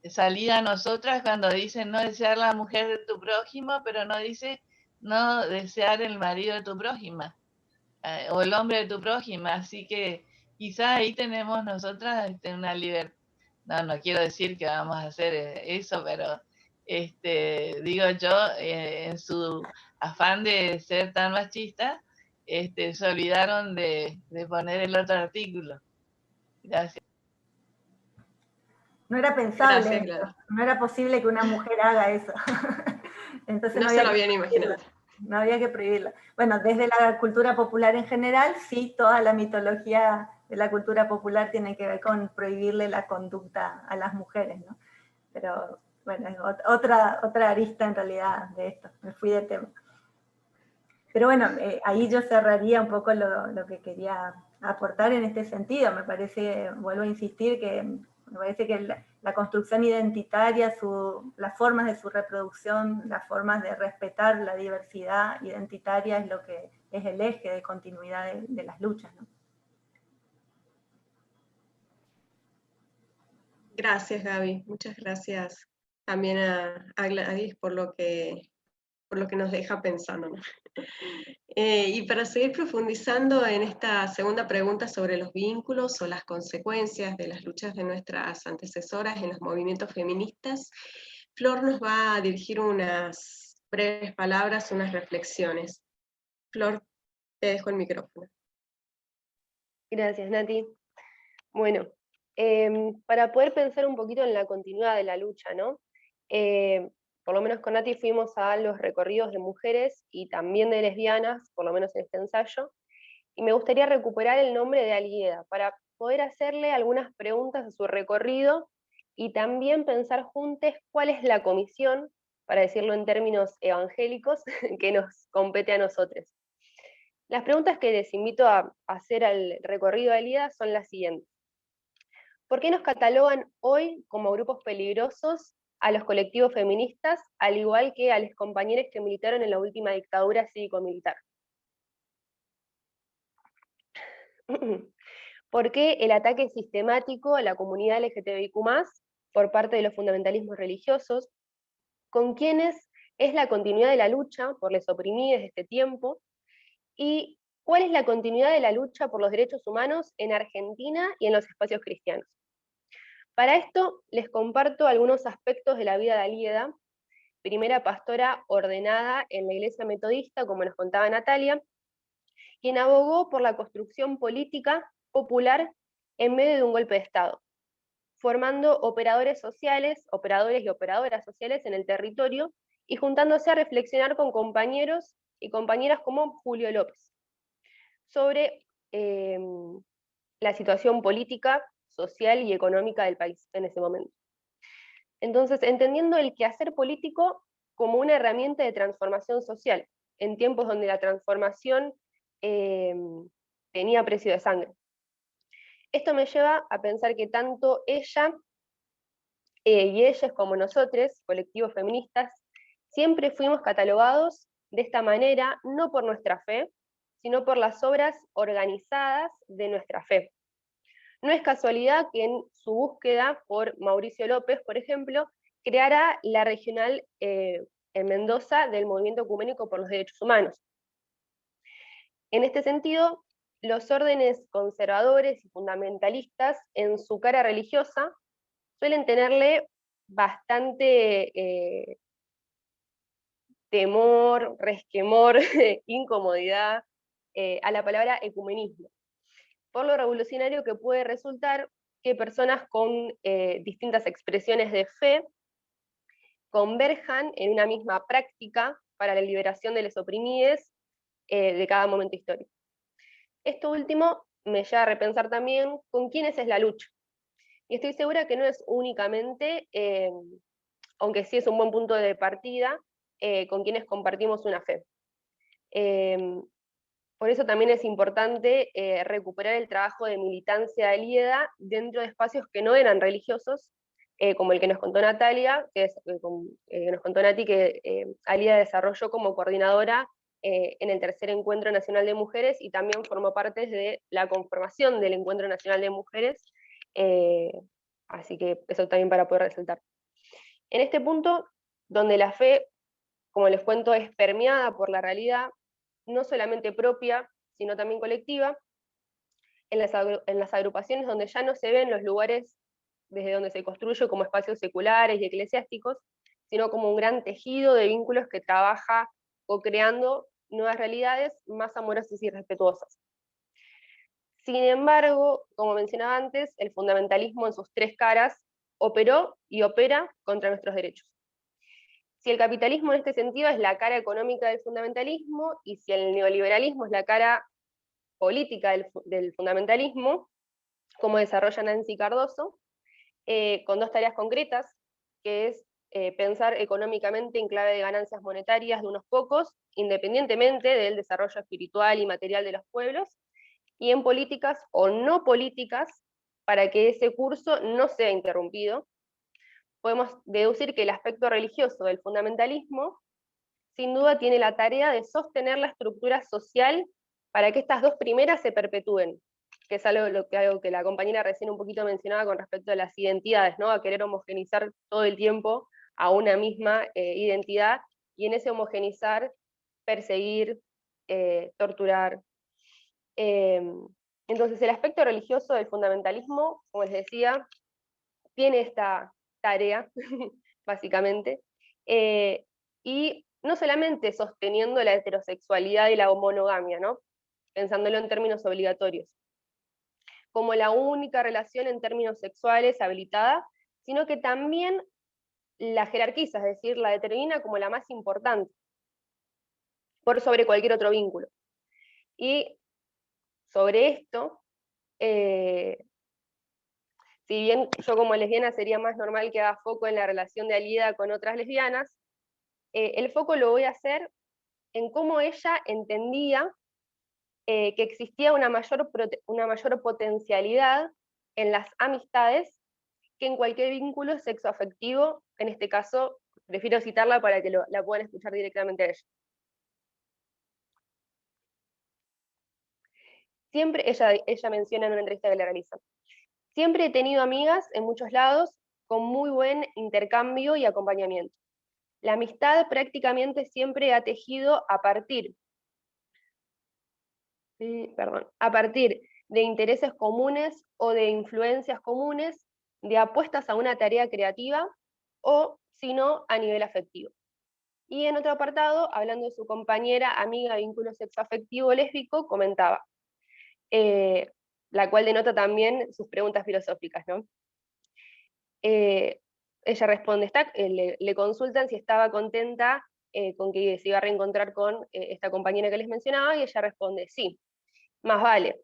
salida a nosotras cuando dicen no desear la mujer de tu prójimo, pero no dice no desear el marido de tu prójima, o el hombre de tu prójima. Así que quizás ahí tenemos nosotras una libertad. No quiero decir que vamos a hacer eso, pero digo yo, en su afán de ser tan machista, se olvidaron de poner el otro artículo. Gracias. No era pensable, Gracias, Gladys. no era posible que una mujer haga eso. Entonces No se lo habían imaginado. No había que prohibirla. Bueno, desde la cultura popular en general, sí, toda la mitología de la cultura popular tiene que ver con prohibirle la conducta a las mujeres, ¿no? Pero bueno, es otra arista en realidad de esto, me fui de tema. Pero bueno, ahí yo cerraría un poco lo que quería aportar en este sentido. Me parece, vuelvo a insistir, que me parece que la construcción identitaria, las formas de su reproducción, las formas de respetar la diversidad identitaria es lo que es el eje de continuidad de las luchas, ¿no? Gracias, Gaby. Muchas gracias también a Gladys por lo que nos deja pensando, ¿no? Y para seguir profundizando en esta segunda pregunta sobre los vínculos o las consecuencias de las luchas de nuestras antecesoras en los movimientos feministas, Flor nos va a dirigir unas breves palabras, unas reflexiones. Flor, te dejo el micrófono. Gracias, Nati. Bueno, para poder pensar un poquito en la continuidad de la lucha, ¿no? Por lo menos con Nati fuimos a los recorridos de mujeres y también de lesbianas, por lo menos en este ensayo, y me gustaría recuperar el nombre de Alieda para poder hacerle algunas preguntas a su recorrido y también pensar juntos cuál es la comisión, para decirlo en términos evangélicos, que nos compete a nosotros. Las preguntas que les invito a hacer al recorrido de Alieda son las siguientes. ¿Por qué nos catalogan hoy como grupos peligrosos a los colectivos feministas, al igual que a los compañeros que militaron en la última dictadura cívico-militar? ¿Por qué el ataque sistemático a la comunidad LGTBIQ+, por parte de los fundamentalismos religiosos? ¿Con quiénes es la continuidad de la lucha por los oprimidos de este tiempo? ¿Y cuál es la continuidad de la lucha por los derechos humanos en Argentina y en los espacios cristianos? Para esto les comparto algunos aspectos de la vida de Alieda, primera pastora ordenada en la Iglesia Metodista, como nos contaba Natalia, quien abogó por la construcción política popular en medio de un golpe de Estado, formando operadores y operadoras sociales en el territorio y juntándose a reflexionar con compañeros y compañeras como Julio López sobre la situación política, social y económica del país en ese momento. Entonces, entendiendo el quehacer político como una herramienta de transformación social, en tiempos donde la transformación tenía precio de sangre. Esto me lleva a pensar que tanto ella y ellas como nosotros, colectivos feministas, siempre fuimos catalogados de esta manera, no por nuestra fe, sino por las obras organizadas de nuestra fe. No es casualidad que en su búsqueda por Mauricio López, por ejemplo, creara la regional en Mendoza del Movimiento Ecuménico por los Derechos Humanos. En este sentido, los órdenes conservadores y fundamentalistas en su cara religiosa suelen tenerle bastante temor, resquemor, incomodidad a la palabra ecumenismo, por lo revolucionario que puede resultar que personas con distintas expresiones de fe converjan en una misma práctica para la liberación de los oprimidos de cada momento histórico. Esto último me lleva a repensar también con quiénes es la lucha. Y estoy segura que no es únicamente, aunque sí es un buen punto de partida, con quienes compartimos una fe. Por eso también es importante recuperar el trabajo de militancia de Alieda dentro de espacios que no eran religiosos, como el que nos contó Natalia, nos contó Nati, que Alieda desarrolló como coordinadora en el tercer Encuentro Nacional de Mujeres, y también formó parte de la conformación del Encuentro Nacional de Mujeres, así que eso también para poder resaltar. En este punto, donde la fe, como les cuento, es permeada por la realidad, no solamente propia, sino también colectiva, en las agrupaciones donde ya no se ven los lugares desde donde se construye como espacios seculares y eclesiásticos, sino como un gran tejido de vínculos que trabaja co-creando nuevas realidades más amorosas y respetuosas. Sin embargo, como mencionaba antes, el fundamentalismo en sus tres caras operó y opera contra nuestros derechos. Si el capitalismo en este sentido es la cara económica del fundamentalismo, y si el neoliberalismo es la cara política del fundamentalismo, como desarrolla Nancy Cardoso, con dos tareas concretas, que es pensar económicamente en clave de ganancias monetarias de unos pocos, independientemente del desarrollo espiritual y material de los pueblos, y en políticas o no políticas para que ese curso no sea interrumpido. Podemos deducir que el aspecto religioso del fundamentalismo sin duda tiene la tarea de sostener la estructura social para que estas dos primeras se perpetúen, que es algo que la compañera recién un poquito mencionaba con respecto a las identidades, ¿no? A querer homogenizar todo el tiempo a una misma identidad, y en ese homogenizar, perseguir, torturar. Entonces el aspecto religioso del fundamentalismo, como les decía, tiene esta tarea, básicamente, y no solamente sosteniendo la heterosexualidad y la monogamia, ¿no? Pensándolo en términos obligatorios, como la única relación en términos sexuales habilitada, sino que también la jerarquiza, es decir, la determina como la más importante, por sobre cualquier otro vínculo. Y sobre esto, si bien yo como lesbiana sería más normal que haga foco en la relación de Alieda con otras lesbianas, el foco lo voy a hacer en cómo ella entendía que existía una mayor potencialidad en las amistades que en cualquier vínculo sexoafectivo. En este caso, prefiero citarla para que la puedan escuchar directamente a ella. Siempre, ella menciona en una entrevista que le realiza: siempre he tenido amigas en muchos lados con muy buen intercambio y acompañamiento. La amistad prácticamente siempre ha tejido a partir de intereses comunes o de influencias comunes, de apuestas a una tarea creativa, o si no, a nivel afectivo. Y en otro apartado, hablando de su compañera, amiga de vínculo sexoafectivo lésbico, comentaba, la cual denota también sus preguntas filosóficas, ¿no? Ella responde, le consultan si estaba contenta con que se iba a reencontrar con esta compañera que les mencionaba, y ella responde, sí, más vale.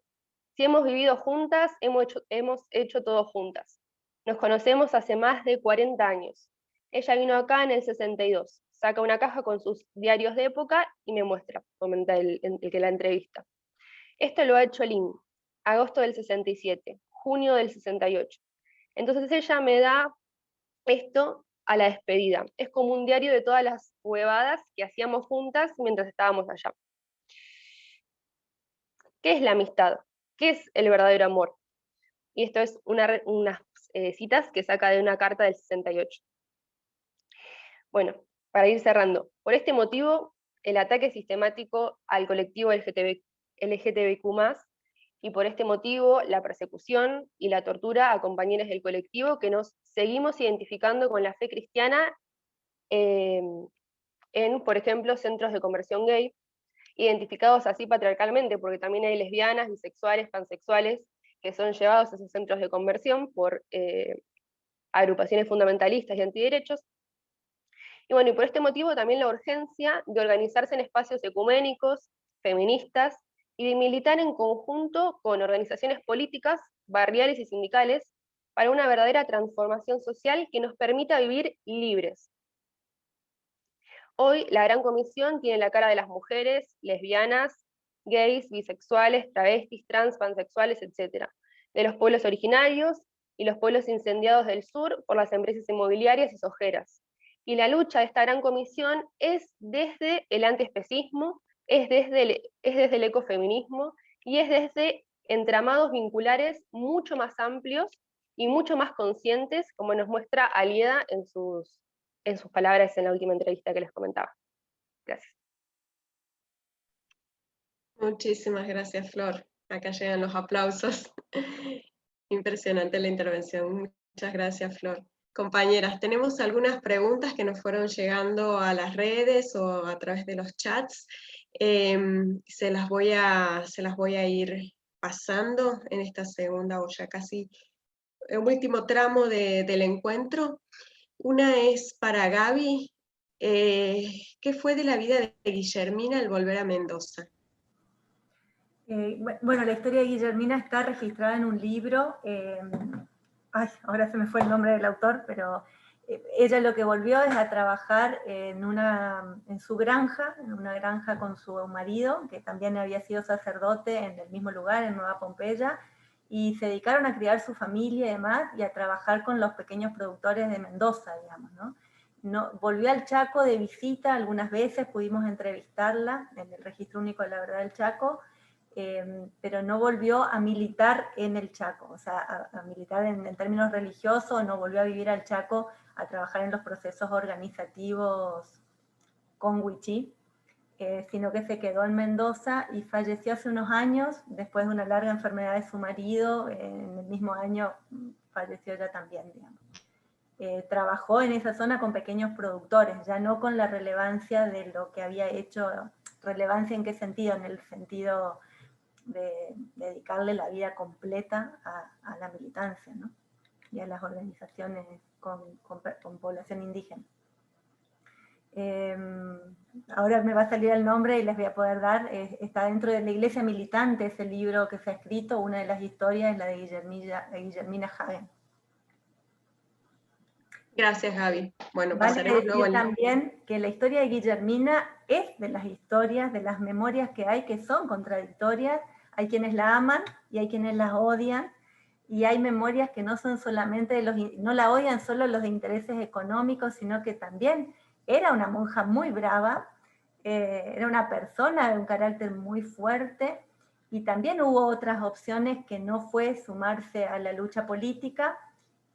Si hemos vivido juntas, hemos hecho todo juntas. Nos conocemos hace más de 40 años. Ella vino acá en el 62, saca una caja con sus diarios de época y me muestra, comenta el que la entrevista. Esto lo ha hecho Lynn, agosto del 67, junio del 68. Entonces ella me da esto a la despedida. Es como un diario de todas las huevadas que hacíamos juntas mientras estábamos allá. ¿Qué es la amistad? ¿Qué es el verdadero amor? Y esto es unas citas que saca de una carta del 68. Bueno, para ir cerrando, por este motivo, el ataque sistemático al colectivo LGTBIQ+, y por este motivo, la persecución y la tortura a compañeros del colectivo que nos seguimos identificando con la fe cristiana en, por ejemplo, centros de conversión gay, identificados así patriarcalmente, porque también hay lesbianas, bisexuales, pansexuales, que son llevados a esos centros de conversión por agrupaciones fundamentalistas y antiderechos. Y bueno, y por este motivo también la urgencia de organizarse en espacios ecuménicos, feministas, y de militar en conjunto con organizaciones políticas, barriales y sindicales, para una verdadera transformación social que nos permita vivir libres. Hoy la Gran Comisión tiene la cara de las mujeres lesbianas, gays, bisexuales, travestis, trans, pansexuales, etc., de los pueblos originarios y los pueblos incendiados del sur por las empresas inmobiliarias y sojeras. Y la lucha de esta gran comisión es desde el antiespecismo, es desde el ecofeminismo y es desde entramados vinculares mucho más amplios y mucho más conscientes, como nos muestra Alieda en sus palabras en la última entrevista que les comentaba. Gracias. Muchísimas gracias, Flor. Acá llegan los aplausos. Impresionante la intervención. Muchas gracias, Flor. Compañeras, tenemos algunas preguntas que nos fueron llegando a las redes o a través de los chats. Se las voy a ir pasando en esta segunda o ya casi el último tramo del encuentro. Una es para Gaby. ¿Qué fue de la vida de Guillermina al volver a Mendoza? Bueno, la historia de Guillermina está registrada en un libro, ahora se me fue el nombre del autor, pero ella lo que volvió es a trabajar en su granja, en una granja con su marido, que también había sido sacerdote en el mismo lugar, en Nueva Pompeya, y se dedicaron a criar su familia y demás, y a trabajar con los pequeños productores de Mendoza, digamos, ¿no? Volvió al Chaco de visita algunas veces, pudimos entrevistarla en el Registro Único de la Verdad del Chaco, pero no volvió a militar en el Chaco, o sea, a militar en términos religiosos, no volvió a vivir al Chaco, a trabajar en los procesos organizativos con Huichí, sino que se quedó en Mendoza y falleció hace unos años, después de una larga enfermedad de su marido, en el mismo año falleció ella también, digamos. Trabajó en esa zona con pequeños productores, ya no con la relevancia de lo que había hecho. ¿Relevancia en qué sentido? En el sentido de dedicarle la vida completa a la militancia, ¿no? Y a las organizaciones con población indígena. Ahora me va a salir el nombre y les voy a poder dar, está dentro de La Iglesia Militante, ese libro que se ha escrito, una de las historias es la de Guillermina Hagen. Gracias, Gaby. Bueno, Vale pasaremos decir luego también que la historia de Guillermina es de las historias, de las memorias que hay, que son contradictorias. Hay quienes la aman y hay quienes la odian, y hay memorias que no son solamente no la odian solo los intereses económicos, sino que también era una monja muy brava, era una persona de un carácter muy fuerte, y también hubo otras opciones que no fue sumarse a la lucha política,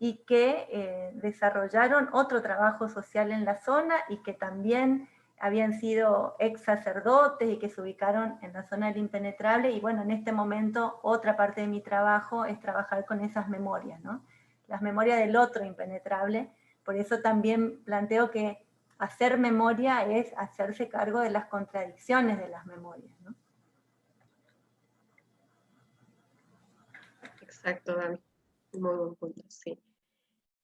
y que desarrollaron otro trabajo social en la zona, y que también habían sido ex sacerdotes y que se ubicaron en la zona del impenetrable. Y bueno, en este momento otra parte de mi trabajo es trabajar con esas memorias, ¿no? Las memorias del otro impenetrable. Por eso también planteo que hacer memoria es hacerse cargo de las contradicciones de las memorias, ¿no? Exacto, Gaby. Muy buen punto, sí.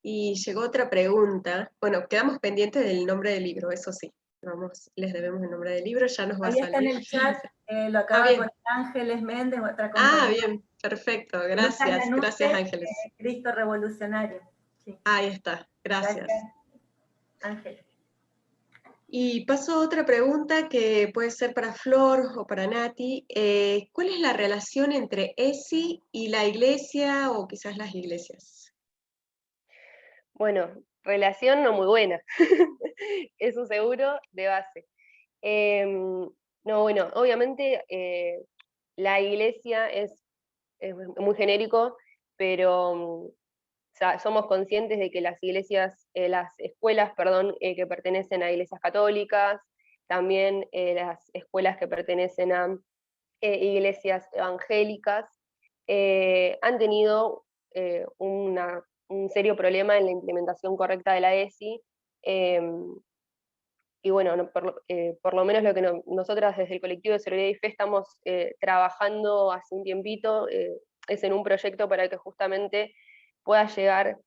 Y llegó otra pregunta. Bueno, quedamos pendientes del nombre del libro, eso sí. Vamos, les debemos el nombre del libro, ya nos va a Ahí salir. está en el chat, lo acaba de poner Ángeles Méndez, otra compañera. Bien, perfecto, gracias, gracias Ángeles. Cristo Revolucionario. Sí. Ahí está, gracias. Ángeles. Y paso a otra pregunta que puede ser para Flor o para Nati. ¿Cuál es la relación entre ESI y la iglesia o quizás las iglesias? Bueno, relación no muy buena, eso seguro de base. No, bueno, obviamente la iglesia es muy genérico, pero o sea, somos conscientes de que las iglesias, las escuelas, perdón, que pertenecen a iglesias católicas, también las escuelas que pertenecen a iglesias evangélicas, han tenido un serio problema en la implementación correcta de la ESI. Y bueno, por lo menos lo que nosotras desde el colectivo de Sororidad y Fe estamos trabajando hace un tiempito es en un proyecto para que justamente pueda llegar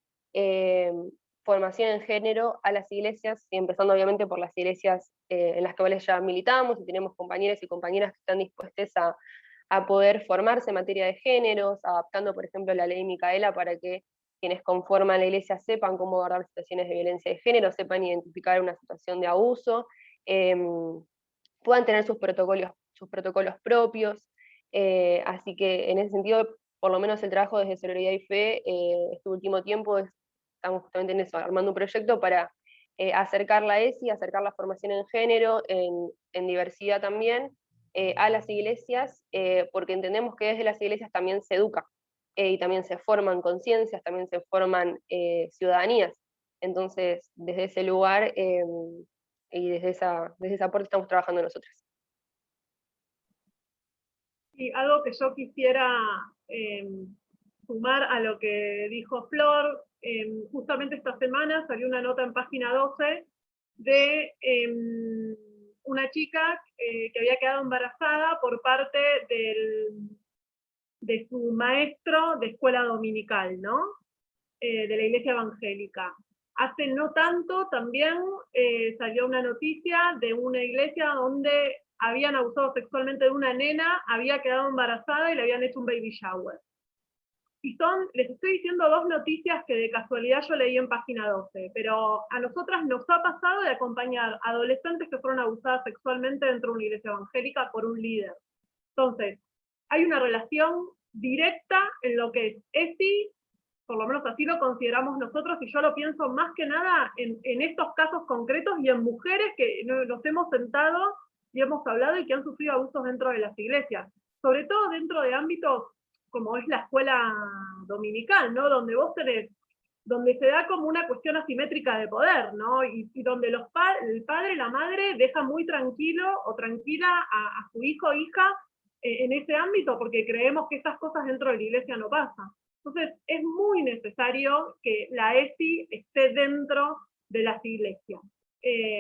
formación en género a las iglesias, y empezando obviamente por las iglesias en las cuales ya militamos y tenemos compañeros y compañeras que están dispuestas a poder formarse en materia de géneros, adaptando por ejemplo la ley Micaela para que quienes conforman la iglesia sepan cómo abordar situaciones de violencia de género, sepan identificar una situación de abuso, puedan tener sus protocolos sus protocolos propios, así que en ese sentido, por lo menos el trabajo desde Sororidad y Fe, este último tiempo, estamos justamente en eso, armando un proyecto para acercar la ESI, acercar la formación en género, en diversidad también, a las iglesias, porque entendemos que desde las iglesias también se educa, y también se forman conciencias, también se forman ciudadanías. Entonces, desde ese lugar y desde ese aporte estamos trabajando nosotros. Y algo que yo quisiera sumar a lo que dijo Flor, justamente esta semana salió una nota en página 12 de una chica que había quedado embarazada por parte de su maestro de escuela dominical, ¿no? De la iglesia evangélica. Hace no tanto también salió una noticia de una iglesia donde habían abusado sexualmente de una nena, había quedado embarazada y le habían hecho un baby shower. Y les estoy diciendo dos noticias que de casualidad yo leí en página 12, pero a nosotras nos ha pasado de acompañar adolescentes que fueron abusadas sexualmente dentro de una iglesia evangélica por un líder. Entonces, hay una relación directa en lo que es ESI, por lo menos así lo consideramos nosotros, y yo lo pienso más que nada en estos casos concretos y en mujeres que nos hemos sentado y hemos hablado y que han sufrido abusos dentro de las iglesias, sobre todo dentro de ámbitos como es la escuela dominical, ¿no? Donde vos donde se da como una cuestión asimétrica de poder, ¿no? Y donde el padre, la madre, deja muy tranquilo o tranquila a su hijo o hija en ese ámbito, porque creemos que estas cosas dentro de la iglesia no pasan. Entonces, es muy necesario que la ESI esté dentro de las iglesias.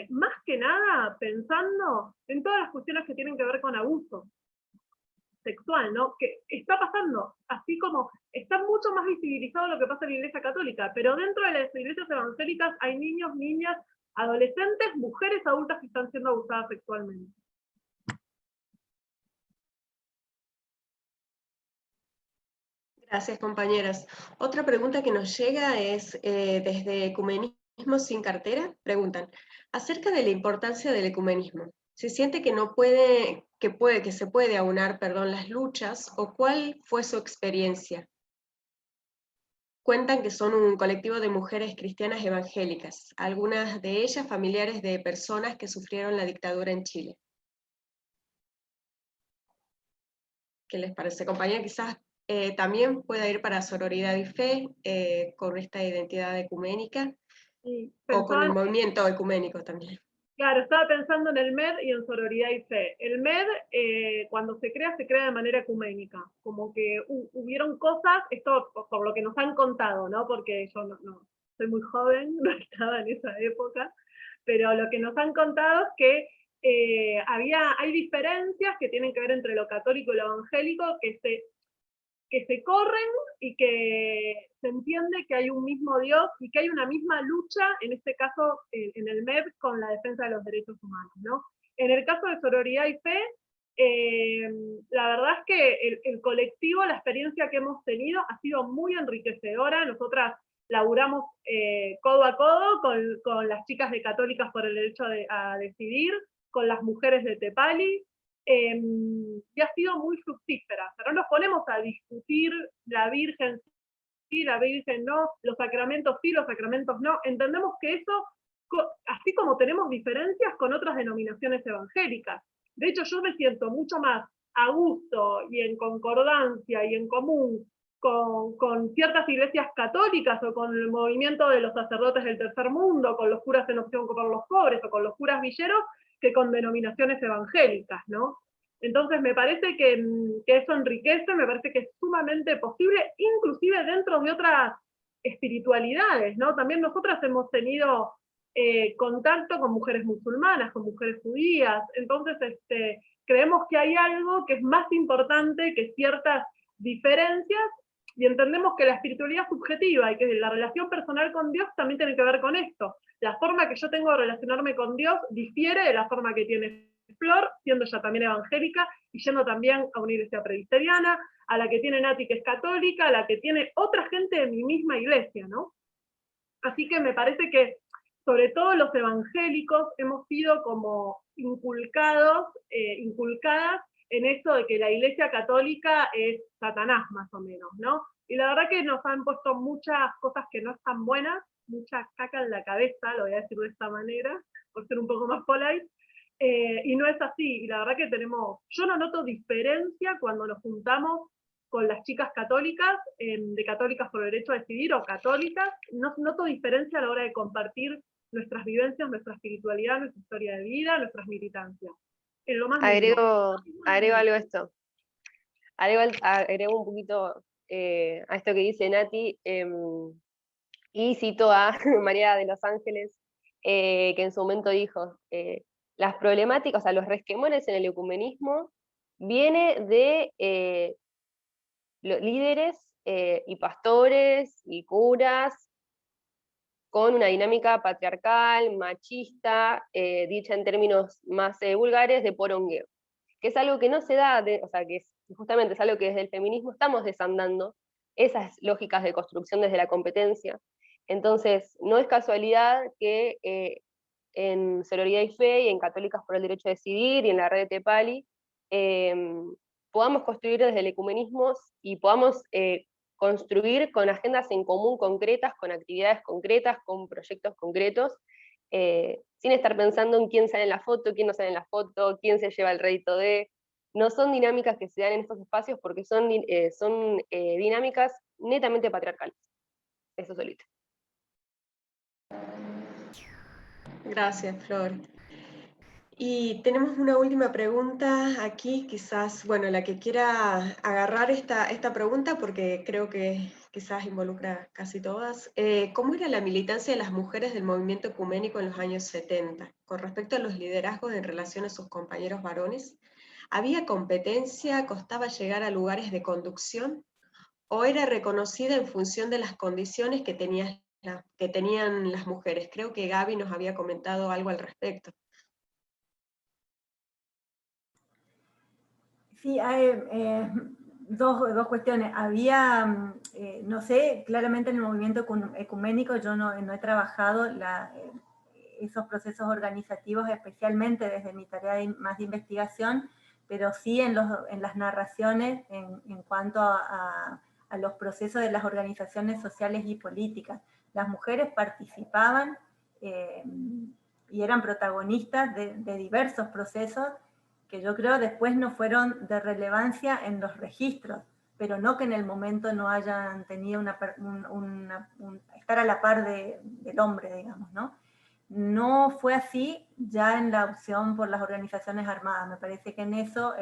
Más que nada, pensando en todas las cuestiones que tienen que ver con abuso sexual, ¿no? Que está pasando, así como está mucho más visibilizado lo que pasa en la Iglesia Católica, pero dentro de las iglesias evangélicas hay niños, niñas, adolescentes, mujeres adultas que están siendo abusadas sexualmente. Gracias, compañeras. Otra pregunta que nos llega es desde Ecumenismo sin cartera. Preguntan, acerca de la importancia del ecumenismo. ¿Se siente que se puede aunar, las luchas, o cuál fue su experiencia? Cuentan que son un colectivo de mujeres cristianas evangélicas, algunas de ellas familiares de personas que sufrieron la dictadura en Chile. ¿Qué les parece, compañera? Quizás también pueda ir para Sororidad y Fe, con esta identidad ecuménica, o con el movimiento ecuménico también. Claro, estaba pensando en el MED y en Sororidad y Fe. El MED, cuando se crea de manera ecuménica, como que hubieron cosas, esto por lo que nos han contado, ¿no? Porque yo no soy muy joven, no estaba en esa época, pero lo que nos han contado es que hay diferencias que tienen que ver entre lo católico y lo evangélico que se corren y que se entiende que hay un mismo Dios y que hay una misma lucha, en este caso en el MED, con la defensa de los derechos humanos, ¿no? En el caso de Sororidad y Fe, la verdad es que el colectivo, la experiencia que hemos tenido ha sido muy enriquecedora. Nosotras laburamos codo a codo con las chicas de Católicas por el Derecho a Decidir, con las mujeres de Tepali, y ha sido muy fructífera. Pero no nos ponemos a discutir la Virgen sí, la Virgen no, los sacramentos sí, los sacramentos no. Entendemos que eso, así como tenemos diferencias con otras denominaciones evangélicas. De hecho, yo me siento mucho más a gusto y en concordancia y en común con ciertas iglesias católicas o con el movimiento de los sacerdotes del tercer mundo, con los curas en opción por los pobres o con los curas villeros, que con denominaciones evangélicas, ¿no? Entonces me parece que eso enriquece, me parece que es sumamente posible, inclusive dentro de otras espiritualidades, ¿no? También nosotras hemos tenido contacto con mujeres musulmanas, con mujeres judías, entonces creemos que hay algo que es más importante que ciertas diferencias, y entendemos que la espiritualidad subjetiva y que la relación personal con Dios también tiene que ver con esto. La forma que yo tengo de relacionarme con Dios difiere de la forma que tiene Flor, siendo ella también evangélica, y yendo también a una iglesia presbiteriana, a la que tiene Nati, que es católica, a la que tiene otra gente de mi misma iglesia, ¿no? Así que me parece que, sobre todo los evangélicos, hemos sido como inculcadas en esto de que la Iglesia Católica es Satanás, más o menos, ¿no? Y la verdad que nos han puesto muchas cosas que no están buenas, mucha caca en la cabeza, lo voy a decir de esta manera, por ser un poco más polite, y no es así, y la verdad que yo no noto diferencia cuando nos juntamos con las chicas católicas, de Católicas por el Derecho a Decidir, o católicas, no noto diferencia a la hora de compartir nuestras vivencias, nuestra espiritualidad, nuestra historia de vida, nuestras militancias. En lo más Agrego algo a esto. Agrego un poquito a esto que dice Nati, y cito a María de los Ángeles, que en su momento dijo, las problemáticas, o sea, los resquemores en el ecumenismo viene de líderes y pastores y curas con una dinámica patriarcal, machista, dicha en términos más vulgares, de porongueo, que es algo que no se da, o sea, que justamente es algo que desde el feminismo estamos desandando, esas lógicas de construcción desde la competencia. Entonces, no es casualidad que en Sororidad y Fe, y en Católicas por el Derecho a Decidir, y en la red de Tepali, podamos construir desde el ecumenismo y podamos construir con agendas en común concretas, con actividades concretas, con proyectos concretos, sin estar pensando en quién sale en la foto, quién no sale en la foto, quién se lleva el rédito de... No son dinámicas que se dan en estos espacios porque son dinámicas netamente patriarcales. Eso solito. Gracias, Flor. Y tenemos una última pregunta aquí, quizás, bueno, la que quiera agarrar esta pregunta, porque creo que quizás involucra casi todas. ¿Cómo era la militancia de las mujeres del movimiento ecuménico en los años 70, con respecto a los liderazgos en relación a sus compañeros varones? ¿Había competencia? ¿Costaba llegar a lugares de conducción? ¿O era reconocida en función de las condiciones que tenían las mujeres? Creo que Gaby nos había comentado algo al respecto. Sí, hay dos cuestiones. Había, no sé, claramente en el movimiento ecuménico yo no he trabajado esos procesos organizativos, especialmente desde mi tarea más de investigación, pero sí en las narraciones en cuanto a los procesos de las organizaciones sociales y políticas. Las mujeres participaban y eran protagonistas de diversos procesos que yo creo después no fueron de relevancia en los registros, pero no que en el momento no hayan tenido estar a la par del hombre, digamos, ¿no? No fue así ya en la opción por las organizaciones armadas. Me parece que en eso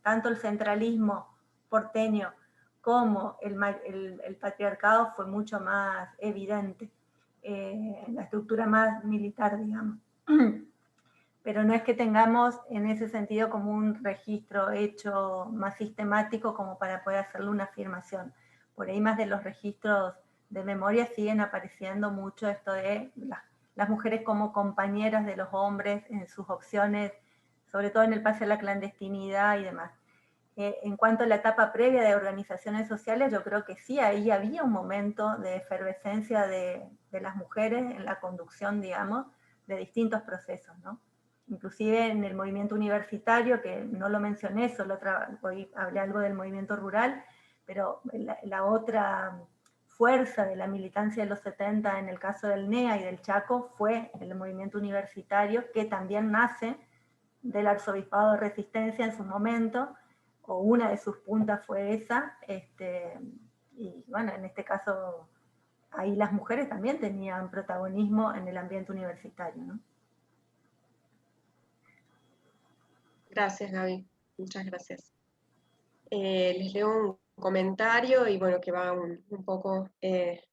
tanto el centralismo porteño como el patriarcado fue mucho más evidente en la estructura más militar, digamos. Pero no es que tengamos en ese sentido como un registro hecho más sistemático como para poder hacerle una afirmación. Por ahí más de los registros de memoria siguen apareciendo mucho esto de las mujeres como compañeras de los hombres en sus opciones, sobre todo en el pase a la clandestinidad y demás. En cuanto a la etapa previa de organizaciones sociales, yo creo que sí, ahí había un momento de efervescencia de las mujeres en la conducción, digamos, de distintos procesos, ¿no? Inclusive en el movimiento universitario, que no lo mencioné, solo hoy hablé algo del movimiento rural, pero la otra fuerza de la militancia de los 70 en el caso del NEA y del Chaco fue el movimiento universitario, que también nace del arzobispado de Resistencia en su momento, o una de sus puntas fue esa, y bueno, en este caso ahí las mujeres también tenían protagonismo en el ambiente universitario, ¿no? Gracias, Gaby. Muchas gracias. Les leo un comentario y bueno, que va un poco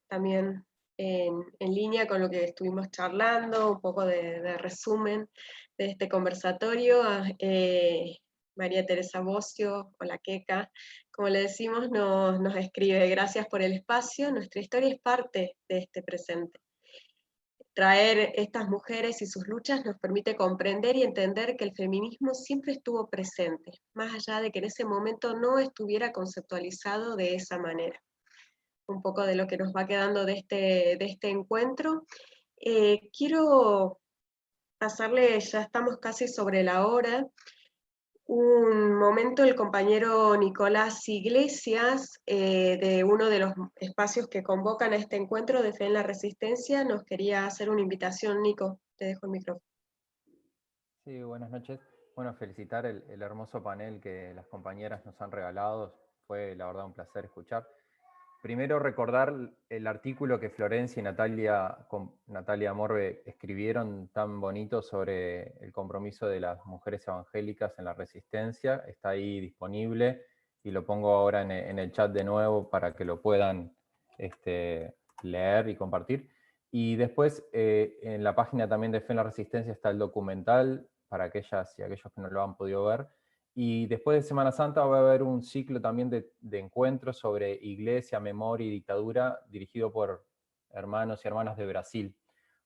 también en línea con lo que estuvimos charlando, un poco de resumen de este conversatorio. María Teresa Bocio, o la Queca, como le decimos, nos escribe: gracias por el espacio, nuestra historia es parte de este presente. Traer estas mujeres y sus luchas nos permite comprender y entender que el feminismo siempre estuvo presente, más allá de que en ese momento no estuviera conceptualizado de esa manera. Un poco de lo que nos va quedando de este encuentro. Quiero pasarle, ya estamos casi sobre la hora, un momento el compañero Nicolás Iglesias, de uno de los espacios que convocan a este encuentro de Fe en la Resistencia, nos quería hacer una invitación. Nico, te dejo el micrófono. Sí, buenas noches. Bueno, felicitar el hermoso panel que las compañeras nos han regalado. Fue la verdad un placer escuchar. Primero recordar el artículo que Florencia y Natalia Morbe escribieron tan bonito sobre el compromiso de las mujeres evangélicas en la resistencia. Está ahí disponible y lo pongo ahora en el chat de nuevo para que lo puedan leer y compartir. Y después en la página también de Fe en la Resistencia está el documental para aquellas y aquellos que no lo han podido ver. Y después de Semana Santa va a haber un ciclo también de encuentros sobre iglesia, memoria y dictadura, dirigido por hermanos y hermanas de Brasil,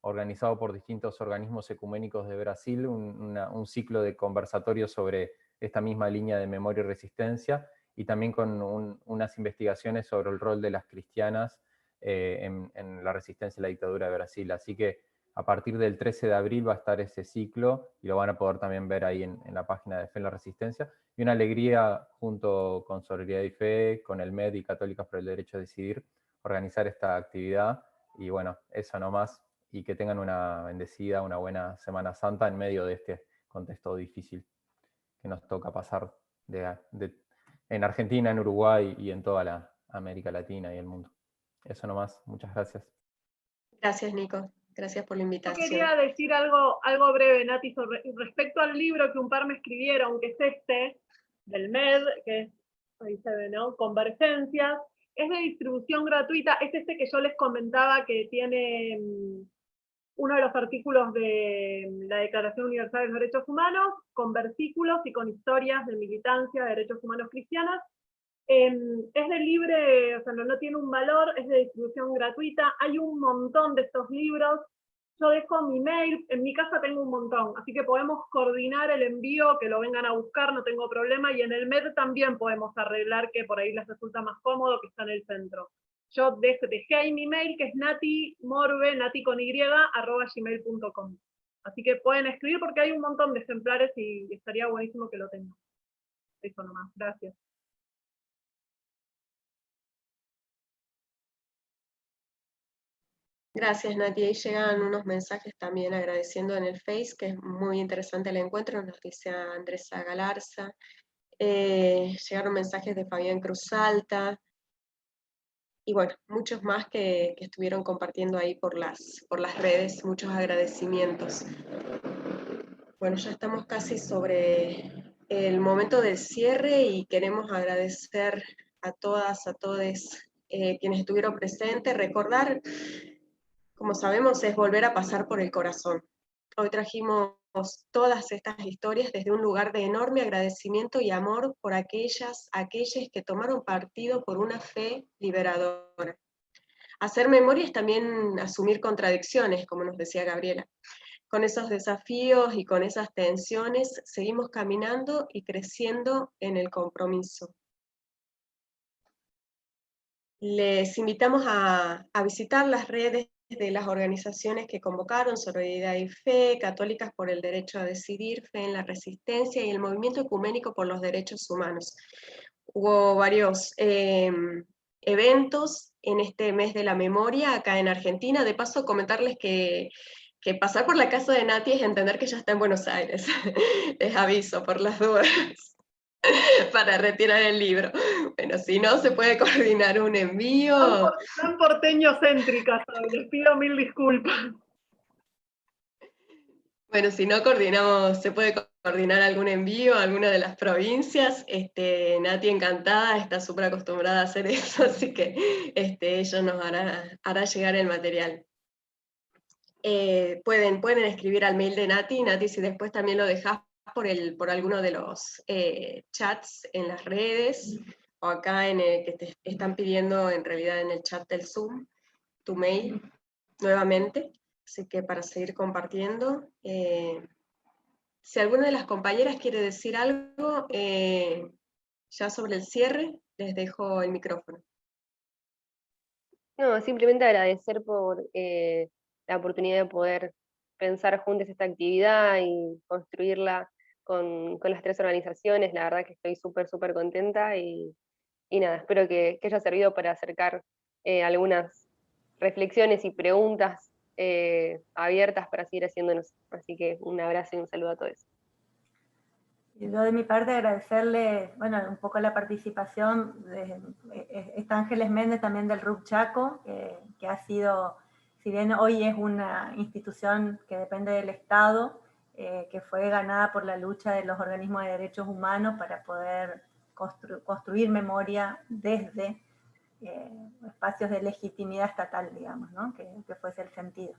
organizado por distintos organismos ecuménicos de Brasil, un ciclo de conversatorios sobre esta misma línea de memoria y resistencia, y también con unas investigaciones sobre el rol de las cristianas en la resistencia a la dictadura de Brasil. Así que a partir del 13 de abril va a estar ese ciclo y lo van a poder también ver ahí en la página de Fe en la Resistencia. Y una alegría, junto con Solidaridad y Fe, con el MED y Católicas por el Derecho a Decidir, organizar esta actividad. Y bueno, eso nomás. Y que tengan una bendecida, una buena Semana Santa en medio de este contexto difícil que nos toca pasar en Argentina, en Uruguay y en toda la América Latina y el mundo. Eso nomás. Muchas gracias. Gracias, Nico. Gracias por la Yo invitación. quería decir algo breve, Nati, respecto al libro que un par me escribieron, que es este, del MED, que es, ahí se ve, ¿no? Convergencias. Es de distribución gratuita, es este que yo les comentaba que tiene uno de los artículos de la Declaración Universal de los Derechos Humanos, con versículos y con historias de militancia de derechos humanos cristianas. Es de libre, o sea, no tiene un valor, es de distribución gratuita, hay un montón de estos libros, yo dejo mi mail, en mi casa tengo un montón, así que podemos coordinar el envío, que lo vengan a buscar, no tengo problema, y en el MED también podemos arreglar que por ahí les resulta más cómodo, que está en el centro. Yo dejé ahí mi mail, que es natimorbe, nati@gmail.com. Así que pueden escribir porque hay un montón de ejemplares y estaría buenísimo que lo tengan. Eso nomás, gracias. Gracias, Nati. Ahí llegan unos mensajes también agradeciendo en el Face, que es muy interesante el encuentro, nos dice Andresa Galarza. Llegaron mensajes de Fabián Cruz Alta, y bueno, muchos más que estuvieron compartiendo ahí por las redes, muchos agradecimientos. Bueno, ya estamos casi sobre el momento del cierre y queremos agradecer a todas, a todos quienes estuvieron presentes, recordar, como sabemos, es volver a pasar por el corazón. Hoy trajimos todas estas historias desde un lugar de enorme agradecimiento y amor por aquellas que tomaron partido por una fe liberadora. Hacer memoria es también asumir contradicciones, como nos decía Gabriela. Con esos desafíos y con esas tensiones seguimos caminando y creciendo en el compromiso. Les invitamos a visitar las redes de las organizaciones que convocaron, Solidaridad y Fe, Católicas por el Derecho a Decidir, Fe en la Resistencia y el Movimiento Ecuménico por los Derechos Humanos. Hubo varios eventos en este mes de la memoria acá en Argentina. De paso, comentarles que pasar por la casa de Nati es entender que ya está en Buenos Aires. Les aviso por las dudas. Para retirar el libro. Bueno, si no, se puede coordinar un envío. Tan porteño-céntricas, les pido mil disculpas. Bueno, si no coordinamos, se puede coordinar algún envío a alguna de las provincias. Nati encantada, está súper acostumbrada a hacer eso, así que ella nos hará llegar el material. Pueden escribir al mail de Nati, si después también lo dejás por alguno de los chats en las redes, o acá en el que te están pidiendo en realidad en el chat del Zoom, tu mail nuevamente, así que para seguir compartiendo. Si alguna de las compañeras quiere decir algo, ya sobre el cierre, les dejo el micrófono. No, simplemente agradecer por la oportunidad de poder pensar juntos esta actividad y construirla con las 3 organizaciones. La verdad que estoy súper contenta y nada, espero que haya servido para acercar algunas reflexiones y preguntas abiertas para seguir haciéndonos. Así que un abrazo y un saludo a todos. Yo de mi parte agradecerle, bueno, un poco la participación de está Ángeles Méndez también del RUC Chaco, que ha sido, si bien hoy es una institución que depende del Estado, que fue ganada por la lucha de los organismos de derechos humanos para poder construir memoria desde espacios de legitimidad estatal, digamos, ¿no? que fuese el sentido.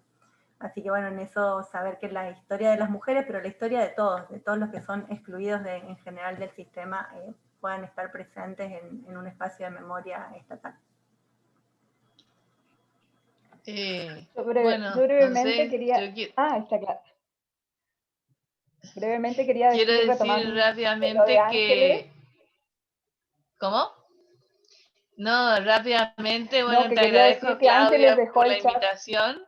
Así que bueno, en eso saber que la historia de las mujeres, pero la historia de todos los que son excluidos en general del sistema, puedan estar presentes en un espacio de memoria estatal. Yo brevemente quería... está claro. Brevemente quería quiero decir retomando rápidamente que... ¿Cómo? No, rápidamente, bueno, te agradezco, Claudia, por la invitación.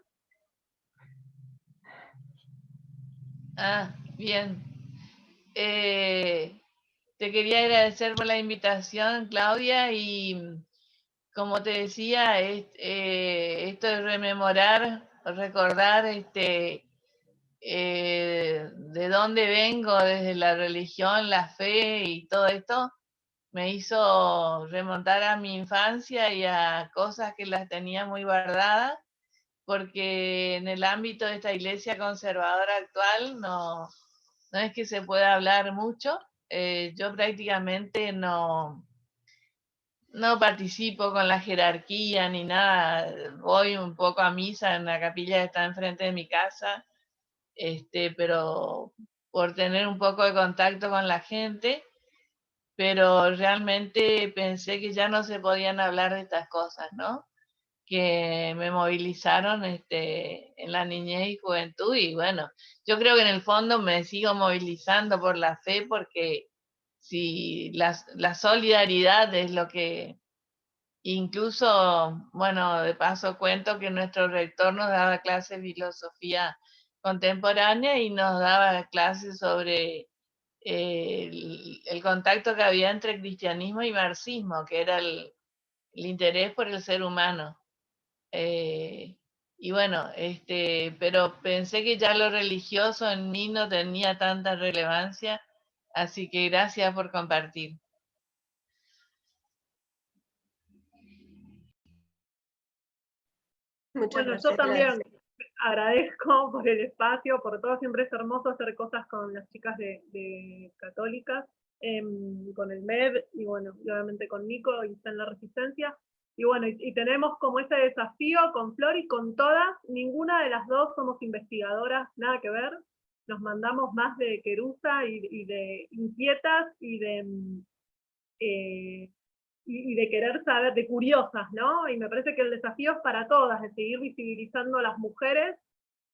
Ah, bien. Te quería agradecer por la invitación, Claudia, y como te decía, esto de rememorar, recordar de dónde vengo, desde la religión, la fe y todo esto, me hizo remontar a mi infancia y a cosas que las tenía muy guardadas, porque en el ámbito de esta iglesia conservadora actual no es que se pueda hablar mucho. Yo prácticamente no participo con la jerarquía ni nada. Voy un poco a misa en la capilla que está enfrente de mi casa, pero por tener un poco de contacto con la gente, pero realmente pensé que ya no se podían hablar de estas cosas, ¿no? Que me movilizaron en la niñez y juventud, y bueno, yo creo que en el fondo me sigo movilizando por la fe, porque si la solidaridad es lo que, incluso, bueno, de paso cuento que nuestro rector nos daba clases de filosofía contemporánea y nos daba clases sobre el contacto que había entre cristianismo y marxismo, que era el interés por el ser humano. Y bueno, pero pensé que ya lo religioso en mí no tenía tanta relevancia, así que gracias por compartir. Muchas Bueno, gracias, yo también agradezco por el espacio, por todo. Siempre es hermoso hacer cosas con las chicas de católicas, con el MED y bueno, obviamente con Nico y está en la Resistencia. Y bueno, y tenemos como ese desafío con Flor y con todas. Ninguna de las dos somos investigadoras, nada que ver. Nos mandamos más de querusa y de inquietas y de querer saber, de curiosas, ¿no? Y me parece que el desafío es para todas, de seguir visibilizando a las mujeres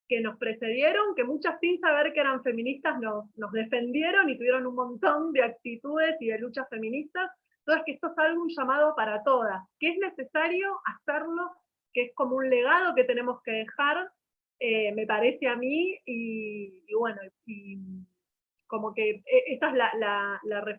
que nos precedieron, que muchas sin saber que eran feministas nos defendieron y tuvieron un montón de actitudes y de luchas feministas. Entonces, que esto es algo, un llamado para todas, que es necesario hacerlo, que es como un legado que tenemos que dejar, me parece a mí, y bueno, y como que esta es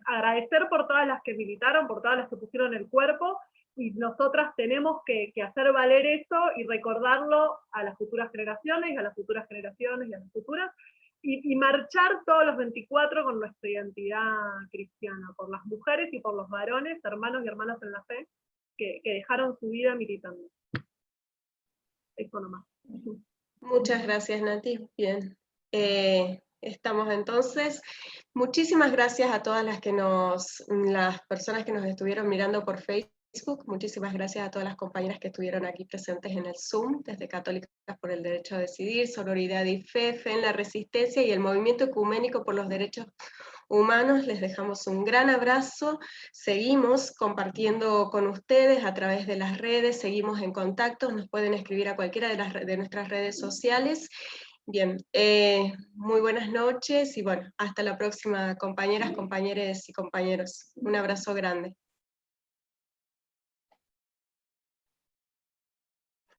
agradecer por todas las que militaron, por todas las que pusieron el cuerpo, y nosotras tenemos que hacer valer eso y recordarlo a las futuras generaciones, y a las futuras generaciones, y a las futuras, y marchar todos los 24 con nuestra identidad cristiana, por las mujeres y por los varones, hermanos y hermanas en la fe, que dejaron su vida militando. Eso nomás. Muchas gracias, Nati. Bien. Estamos entonces. Muchísimas gracias a todas las personas que nos estuvieron mirando por Facebook. Muchísimas gracias a todas las compañeras que estuvieron aquí presentes en el Zoom, desde Católicas por el Derecho a Decidir, Sororidad y Fe, Fe en la Resistencia y el Movimiento Ecuménico por los Derechos Humanos. Les dejamos un gran abrazo. Seguimos compartiendo con ustedes a través de las redes, seguimos en contacto, nos pueden escribir a cualquiera de nuestras redes sociales. Bien, muy buenas noches y bueno, hasta la próxima, compañeras, compañeros y compañeros. Un abrazo grande.